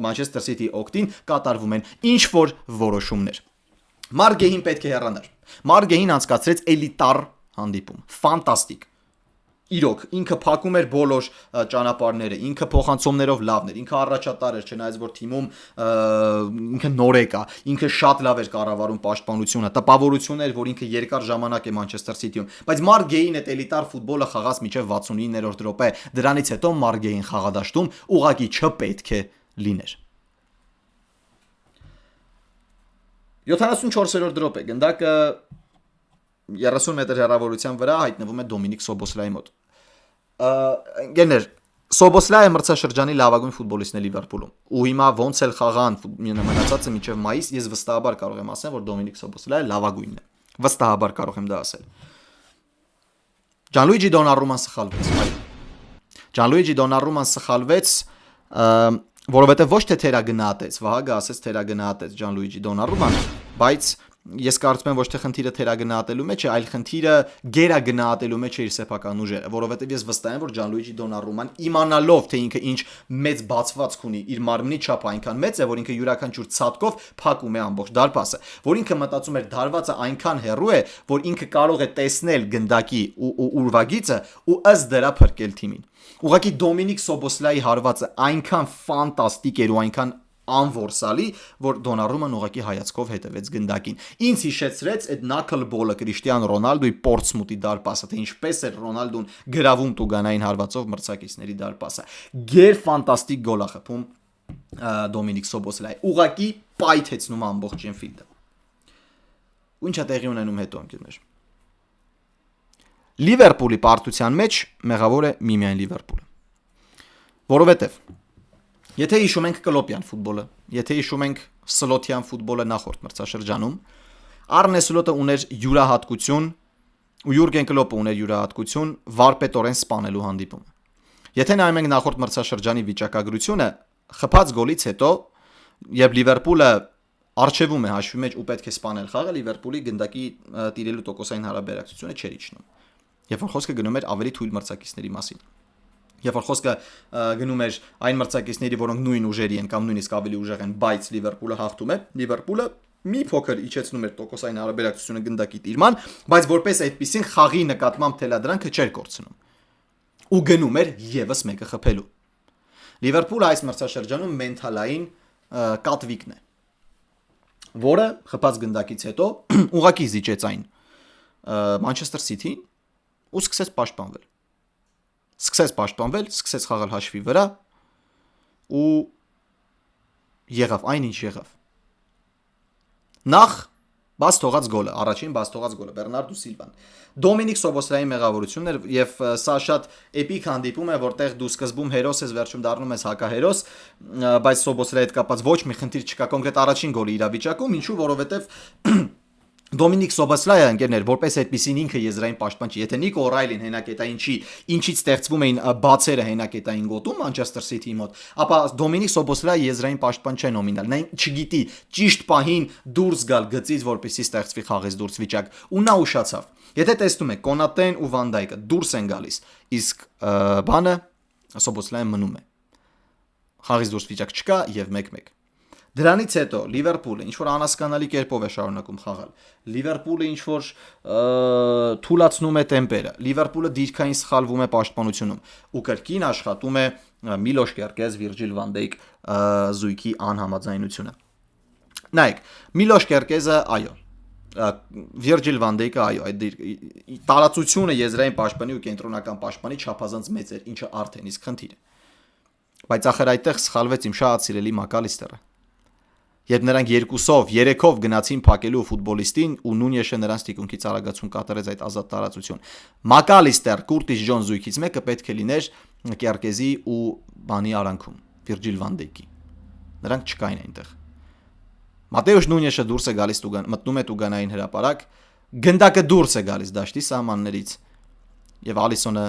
Մանչեսթեր Սիթիի օգտին կատարվում են ինչ որ որոշումներ։ Մարգեհին պետք է հեռանար։ Մարգեհին անցկացրեց էլիտար հանդիպում, ֆանտաստիկ։ Իրոք ինքը փակում էր բոլոր ճանապարհները, ինքը փոխանցումներով լավն էր, ինքը առաջատար էր, չնայած որ թիմում ինքը նոր եկա, ինքը շատ լավ էր կառավարում պաշտպանությունը, տպավորություն էր, որ ինքը երկար ժամանակ է Մանչեսթեր Սիթիում, բայց Մարգեին այդ էլիտար ֆուտբոլը խաղաց մինչև 69-րդ րոպե, դրանից հետո Մարգեին խաղադաշտում ուղակի չպետք է լիներ։ 74-րդ րոպե գնդակը 30 մետր հեռավորության վրա հայտնվում է Դոմինիկ Սոբոսլայի մոտ։ Գեներ Սոբոսլայը մրցաշրջանի լավագույն ֆուտբոլիստն է Լիվերպուլում։ Ու հիմա ոնց էլ խաղան մնացածը մինչև մայիս, ես վստահաբար կարող եմ ասել, որ Դոմինիկ Սոբոսլայը լավագույնն է։ Վստահաբար կարող եմ դա ասել։ Ջանլուիջի Դոնառուման սխալվեց։ Ջանլուիջի Դոնառուման սխալվեց, որովհետև ոչ թե թերագնահատեց, Վահագը ասեց թերագնահատեց Ջանլուիջի Դոնառուման, բայց ես կարծում եմ ոչ թե խնդիրը թերագնահատելու մեջ է, այլ խնդիրը գերագնահատելու մեջ է իր սեփական ուժերը, որովհետև ես վստահ եմ, որ Ջանլուիջի Դոնառուման իմանալով թե ինքը ինչ մեծ բացվածք ունի, իր մարմնի չափը այնքան մեծ է, որ ինքը յուրաքանչյուր ցածկով փակում է ամբողջ դարպասը, որ ինքը մտածում էր դարվածը այնքան հեռու է, որ ինքը կարող է տեսնել գնդակի ու ուրվագիծը ու ըստ դրա փրկել թիմին։ Ուղղակի Դոմինիկ Սոբոսլայի հարվածը այնքան ֆանտաստիկ էր ու այնքան անորսալի, որ Դոնառուման ուղղակի հայացքով հետևեց գնդակին։ Ինձ հիշեցրեց այդ knuckleball-ը Կրիշտիանո Ռոնալդոյի Պորտսմութի դարպասը, թե ինչպես էր Ռոնալդոն գրավում տուգանային հարվածով մրցակիցների դարպասը։ Գեր ֆանտաստիկ գոլ է խփում Դոմինիկ Սոբոսլայի։ Ուղղակի պայթեցնում ամբողջ Enfield-ը։ Ու ինչա տեղի ունենում հետո ընկերներ։ Լիվերպուլի պարտության մեջ մեղավոր է միմիայն Լիվերպուլը։ Որովհետև եթե հիշում ենք կլոպյան ֆուտբոլը, եթե հիշում ենք սլոթյան ֆուտբոլը նախորդ մրցաշրջանում, Արնե Սլոտը ուներ յուրահատկություն ու Յուրգեն Կլոպը ուներ յուրահատկություն վարպետորեն սպանելու հանդիպումը։ Եթե նայում ենք նախորդ մրցաշրջանի վիճակագրությունը, խփած գոլից հետո, երբ Լիվերպուլը արժևում է հաշվի մեջ ու պետք է սպանել խաղը, Լիվերպուլի գնդակի տիրելու տոկոսային հարաբերակցությունը չէր իջնում։ Երբ որ խոսքը գնում էր ավելի թույլ մրցակիցների մասին։ Երբ որ խոսքը գնում էր այն մրցակիցների, որոնք նույն ուժերի են կամ նույնիսկ ավելի ուժեղ են, բայց Լիվերպուլը հաղթում է, Լիվերպուլը մի փոքր իջեցնում էր տոկոսային հարաբերակցությունը գնդակի տիրման, բայց որպես այդպեսին խաղի նկատմամբ թելադրանքը չէր կորցնում։ Ու գնում էր եւս մեկը խփելու։ Լիվերպուլը այս մրցաշրջանում մենթալային կատվիկն է, որը խփած գնդակից հետո ուղակի զիջեց այն Մանչեսթեր Սիթին ու սկսեց պաշտպանվել։ Սկսեց խաղալ հաշվի վրա ու եղավ այն ինչ եղավ։ Նախ բաց թողած գոլը, առաջին բաց թողած գոլը Բեռնարդո Սիլվան։ Դոմինիկ Սոբոսլայի մեղավորությունն էր եւ սա շատ էպիկ հանդիպում է, որտեղ դու սկզբում հերոս ես, վերջում դառնում ես հակահերոս, բայց Սոբոսլայի հետ կապված ոչ մի խնդիր չկա կոնկրետ առաջին գոլի իրավիճակում, ինչու որովհետեւ Դոմինիկ Սոբոսլայը ընկերներ, որպես այդպեսին ինքը եզրային պաշտպան չի։ Եթե Նիկո Ռայլին հենակետային չի, ինչից ստեղծվում էին բացերը հենակետային գոտում Մանչեսթեր Սիթիի մոտ, ապա Դոմինիկ Սոբոսլայը եզրային պաշտպան չէ նոմինալ։ Նա չգիտի ճիշտ պահին դուրս գալ գծից, որպեսզի ստեղծվի խաղից դուրս վիճակ։ Ու նա ուշացավ։ Եթե տեսնում եք Կոնատեն ու Վան Դայկը դուրս են գալիս, իսկ բանը Սոբոսլայը մնում է։ Խաղից դուրս վիճակ չկա եւ 1-1։ Դրանից հետո Լիվերպուլը ինչ որ անհասկանալի կերպով է շարունակում խաղալ։ Լիվերպուլը ինչ որ թուլացնում է տեմպերը։ Լիվերպուլը դիրքային սխալվում է պաշտպանությունում ու կրկին աշխատում է Միլոշ Կերկեզ, Վիրջիլ Վան Դայք զույգի անհամաձայնությունը։ Նայեք, Միլոշ Կերկեզը այո, Վիրջիլ Վան Դայկը այո, այդ տարածությունը եզրային պաշտպանի ու կենտրոնական պաշտպանի չափազանց մեծ էր, ինչը արդեն իսկ խնդիր է։ Բայց ախր այդտեղ սխալվեց իմ շատ սիրելի Մակալիստերը։ Երբ նրանք 2-ով, 3-ով գնացին փակելու ֆուտբոլիստին ու Նունյեշը նրանց թիկունքից արագացում կատարեց այդ ազատ տարածություն։ Մակալիստեր, Կուրտիս Ջոն զույգից մեկը պետք է լիներ Կերկեզի ու բանի արանքում, Վիրջիլ Վան Դայկի։ Նրանք չկային այնտեղ։ Մատեուշ Նունյեշը դուրս է գալիս մտնում է տուգանային հրապարակ, գնդակը դուրս է գալիս դաշտի սահմաններից եւ Ալիսոնը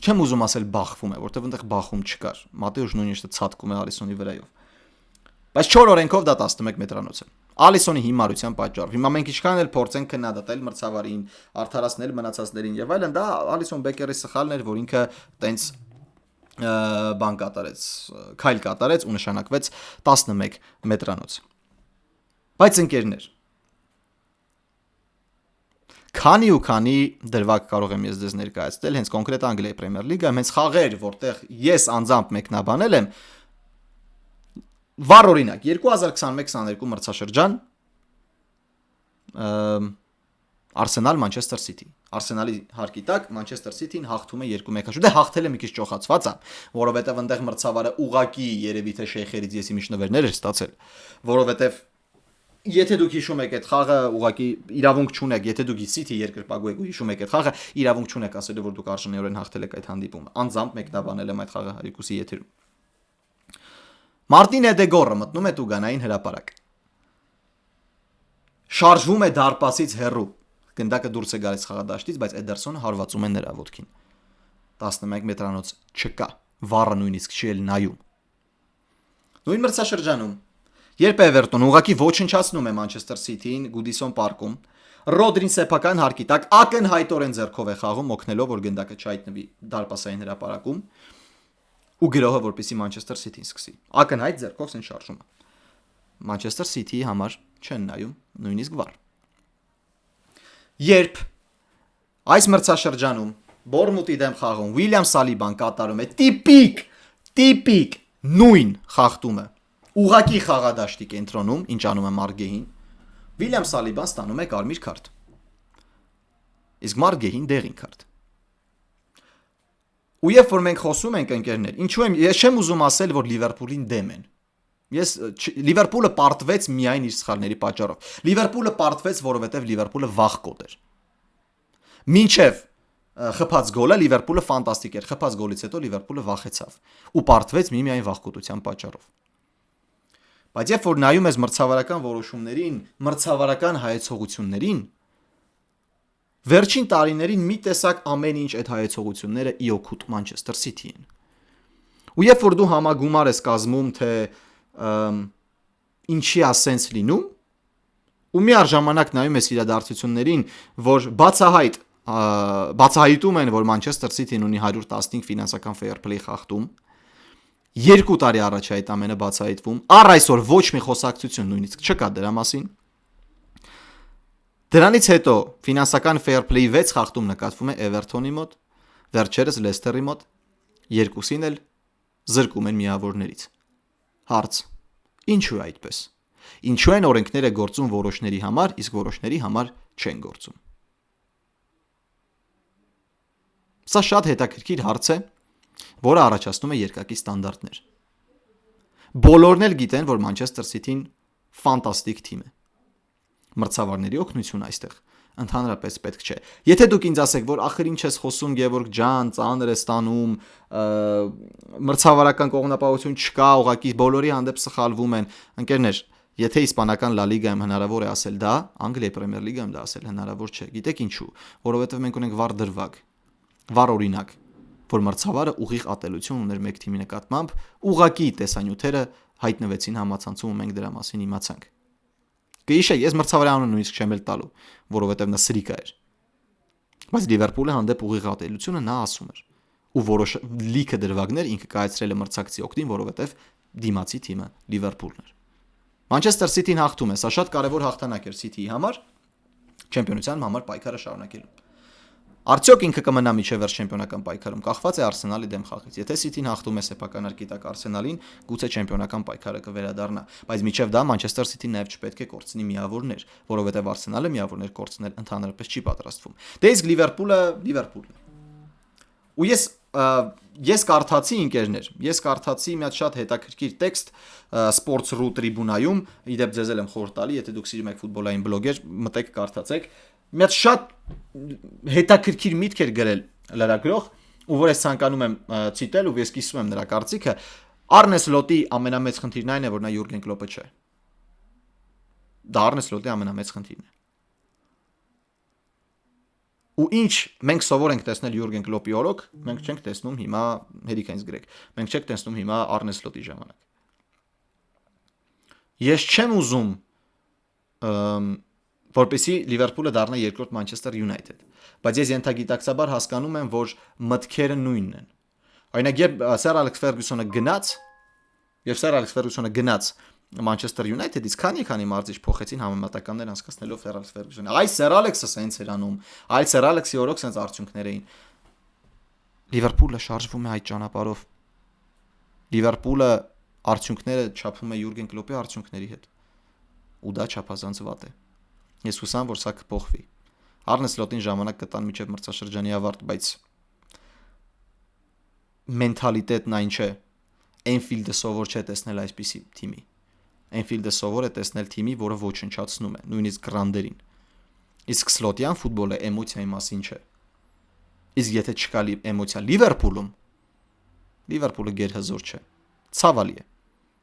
չեմ ուզում ասել բախվում է, որտեղ այնտեղ բախում չկար։ Մատեուշ Նունյեշը ցածկում է Ալիսոնի վրայով։ Բայց 4 օրենքով դա 11 մետրանոց է։ Ալիսոնի հիմարության պատճառով։ Հիմա մենք ինչքան էլ փորձենք քննադատել մրցավարին, արդարացնել մնացածներին եւ այլն, դա Ալիսոն Բեկերի սխալն էր, որ ինքը տենց բան կատարեց, քայլ կատարեց ու նշանակվեց 11 մետրանոց։ Բայց ընկերներ, քանի դրվագ կարող եմ ես դες ներկայացնել հենց կոնկրետ Անգլիայի Պրեմիեր լիգայում հենց խաղեր, որտեղ ես անձամբ մեկնաբանել եմ վառ օրինակ 2021-22 մրցաշրջան Arsenal Manchester City Arsenal-ի հարկի տակ Manchester City-ն հաղթում է 2-1 շուտ է հաղթել է մի քիչ ճոխացված է որովհետև այնտեղ մրցավարը ուղակի երևի թե շեյխերից եսի միջնվերներ էր ստացել որովհետև եթե դուք հիշում եք այդ խաղը ուղակի իրավունք չունեք եթե դուք City երկրպագու եք ու հիշում եք այդ խաղը իրավունք չունեք ասելու որ դուք արժանիորեն հաղթել եք այդ հանդիպումը անձամբ մեկնաբանել եմ այդ խաղը Հարիկուսի եթերում Մարտին Էդեգորը մտնում է Տուգանային հրապարակ շարժվում է դարպասից հեռու գնդակը դուրս է գալիս խաղադաշտից բայց Էդերսոնը հարվածում է նրա ոտքին 11 մետրանոց չկա վառը նույնիսկ չի էլ նայում նույն մրցաշրջանում երբ Էվերտոնը ուղղակի ոչնչացնում է Մանչեսթեր Սիթիին Գուդիսոն պարկում Ռոդրին սեփական հարկի տակ ակնհայտորեն ձեռքով է խաղում օգնելով որ գնդակը չհայտնվի դարպասային հրապարակում ու գրողը որպեսի Մանչեսթեր Սիթին սկսի ակնհայտ ձեռքով սեն շարժումը Մանչեսթեր Սիթիի համար չեն նայում նույնիսկ վառ Երբ այս մրցաշրջանում Բորմուտի դեմ խաղում Ուիլյամ Սալիբան կատարում է տիպիկ նույն խախտումը ուղակի խաղադաշտի կենտրոնում ինչ անում է Մարգեհին Ուիլյամ Սալիբան ստանում է կարմիր քարտ իսկ Մարգեհին դեղին քարտ ու երբ որ մենք խոսում ենք ընկերներ ինչու եմ ես չեմ ուզում ասել որ Լիվերպուլին դեմ են Ես Լիվերպուլը պարտվեց միայն իր սխալների պատճառով։ Լիվերպուլը պարտվեց, որովհետև Լիվերպուլը վախկոտ էր։ Մինչև խփած գոլը Լիվերպուլը ֆանտաստիկ էր։ Խփած գոլից հետո Լիվերպուլը վախեցավ ու պարտվեց միայն վախկոտության պատճառով։ Բայց երբ որ նայում ես մրցավարական որոշումներին, մրցավարական հայեցողություններին, վերջին տարիներին մի տեսակ ամեն ինչ այդ հայեցողությունները իօքուտ Մանչեսթեր Սիթի են։ Ու երբ որ դու համագումար ես կազմում, թե ինչի ասենց լինում ու միառժամանակ նայում ես իրադարձություններին, որ բացահայտում են, որ Մանչեսթեր Սիթին ունի 115 ֆինանսական fair play խախտում, 2 տարի առաջ այդ ամենը բացահայտվում, առ այսօր ոչ մի խոսակցություն նույնիսկ չկա դրա մասին։ Դրանից հետո ֆինանսական fair play 6 խախտում նկատվում է Էվերթոնի մոտ, վերջերս Լեսթերի մոտ, երկուսին էլ զրկում են միավորներից։ Հարց. Ինչու է այդպես։ Ինչու են օրենքները գործում որոշների համար, իսկ որոշների համար չեն գործում։ Սա շատ հետաքրքիր հարց է, որը առաջացնում է երկակի ստանդարտներ։ Բոլորն էլ գիտեն, որ Մանչեսթեր Սիթին ֆանտաստիկ թիմ է։ Մրցավարների օգնություն այստեղ ընդհանրապես պետք չէ։ Եթե դուք ինձ ասեք, որ ախր ինչ ես խոսում Գևորգ ջան, ծանր է ստանում, մրցավարական կողմնապահություն չկա, ուղղակի բոլորի հանդեպ սխալվում են, ընկերներ, եթե իսպանական Լա լիգայում հնարավոր է ասել դա, Անգլիայի Պրեմիեր լիգայում դա ասել հնարավոր չէ։ Գիտեք ինչու, որովհետև մենք ունենք վառ դրվագ, վառ օրինակ, որ մրցավարը ուղիղ ատելություն ուներ մեկ թիմի նկատմամբ, ուղղակի տեսանյութերը հայտնվեցին համացանցում ու մենք դրա մասին իմացանք։ Կհիշեք, ես մրցավարի անունը նույնիսկ չեմ էլ տալու, որովհետև նա սրիկա էր։ Բայց Լիվերպուլի հանդեպ ուղիղ ատելությունը նա ասում էր։ Ու որոշ լիքը դրվագներ ինքը կայացրել է մրցակցի օգտին, որովհետև դիմացի թիմը Լիվերպուլն էր։ Մանչեսթեր Սիթին հաղթում է, սա շատ կարևոր հաղթանակ էր Սիթիի համար, չեմպիոնության համար պայքարը շարունակելու։ Արդյոք ինքը կմնա միջև վերջ չեմպիոնական պայքարում, կախված է Արսենալի դեմ խաղից։ Եթե Սիթին հաղթում է սեփական հարկի տակ Արսենալին, գուցե չեմպիոնական պայքարը կվերադառնա, բայց միջև դա Մանչեսթեր Սիթին նաև չպետք է կորցնի միավորներ, որովհետև Արսենալը միավորներ կորցնել ընդհանրապես չի պատրաստվում։ Դե իսկ Լիվերպուլն է։ Ու ես կարդացի ընկերներ, ես կարդացի մի հատ շատ հետաքրքիր տեքստ Sports.ru տրիբունայում, իդեպ ձեզ եմ խորհուրդ տալի, եթե դուք սիրում եք ֆուտբոլային բլոգեր, մտեք կարդացեք։ Մի հատ շատ հետաքրքիր միտք էր գրել լրագրող, ու որ ես ցանկանում եմ ցիտել ու ես կիսում եմ նրա կարծիքը, Արնե Սլոտի ամենամեծ խնդիրն այն է, որ նա Յուրգեն Կլոպը չէ։ Դա Արնե Սլոտի ամենամեծ խնդիրն է։ Ու ինչ մենք սովոր ենք տեսնել Յուրգեն Կլոպի օրոք, մենք չենք տեսնում հիմա Հարի Քեյնս գրեք։ Մենք չենք տեսնում հիմա Արնե Սլոտի ժամանակ։ Ես չեմ ուզում որպեսզի Լիվերպուլը դառնա երկրորդ Մանչեսթեր Յունայթեդ, բայց ես ենթագիտակցաբար հասկանում եմ, որ մտքերը նույնն են։ Օրինակ, երբ Սեր Ալեքս Ֆերգյուսոնը գնաց Manchester United-ից քանի մարզիչ փոխեցին համեմատականներ անցկացնելով Sir Alex Ferguson-ը։ Այ Sir Alex-ը սենց էր անում, այ Sir Alex-ի օրոք սենց արդյունքներ էին։ Liverpool-ը շարժվում է այդ ճանապարհով։ Liverpool-ը արդյունքները չափում է Յուրգեն Կլոպի արդյունքների հետ։ Ու դա չափազանց վատ է։ Ես հուսամ, որ սա կփոխվի։ Arne Slot-ին ժամանակ կտան մինչև մրցաշրջանի ավարտ, բայց մենթալիտետն այն չէ։ Enfield-ը սովոր չէ տեսնել այսպիսի թիմի։ Enfield-ը սովոր է տեսնել թիմի, որը ոչնչացնում է, նույնիսկ գրանդերին։ Իսկ Slot-յան ֆուտբոլը էմոցիայի մասին չէ։ Իսկ եթե չկա էմոցիա Liverpool-ը գերհզոր չէ։ Ցավալի է։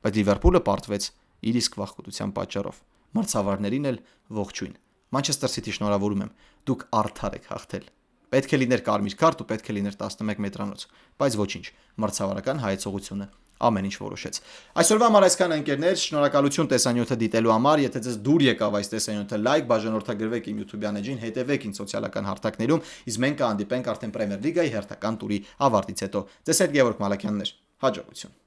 Բայց Liverpool-ը պարտվեց իր իսկ վախկոտության պատճառով։ Մրցավարներին էլ ողջույն։ Manchester City շնորհավորում եմ։ Դուք արդար եք հաղթել։ Պետք է լիներ կարմիր քարտ ու պետք է լիներ 11 մետրանոց, բայց ոչինչ։ Մրցավարական հայեցողությունը ամեն ինչ որոշեց։ Այսօրվա համար այսքան ընկերներ, շնորհակալություն տեսանյութը դիտելու համար, եթե ձեզ դուր եկավ այս տեսանյութը լայք, բաժանորդագրվեք իմ YouTube-յան էջին, հետևեք ինձ սոցիալական հարթակներում, իսկ մենք կհանդիպենք արդեն Պրեմիեր լիգայի հերթական տուրի ավարտից հետո։ Ձեզ հետ Գևորգ Մալաքյանն էր։ Հաջողություն։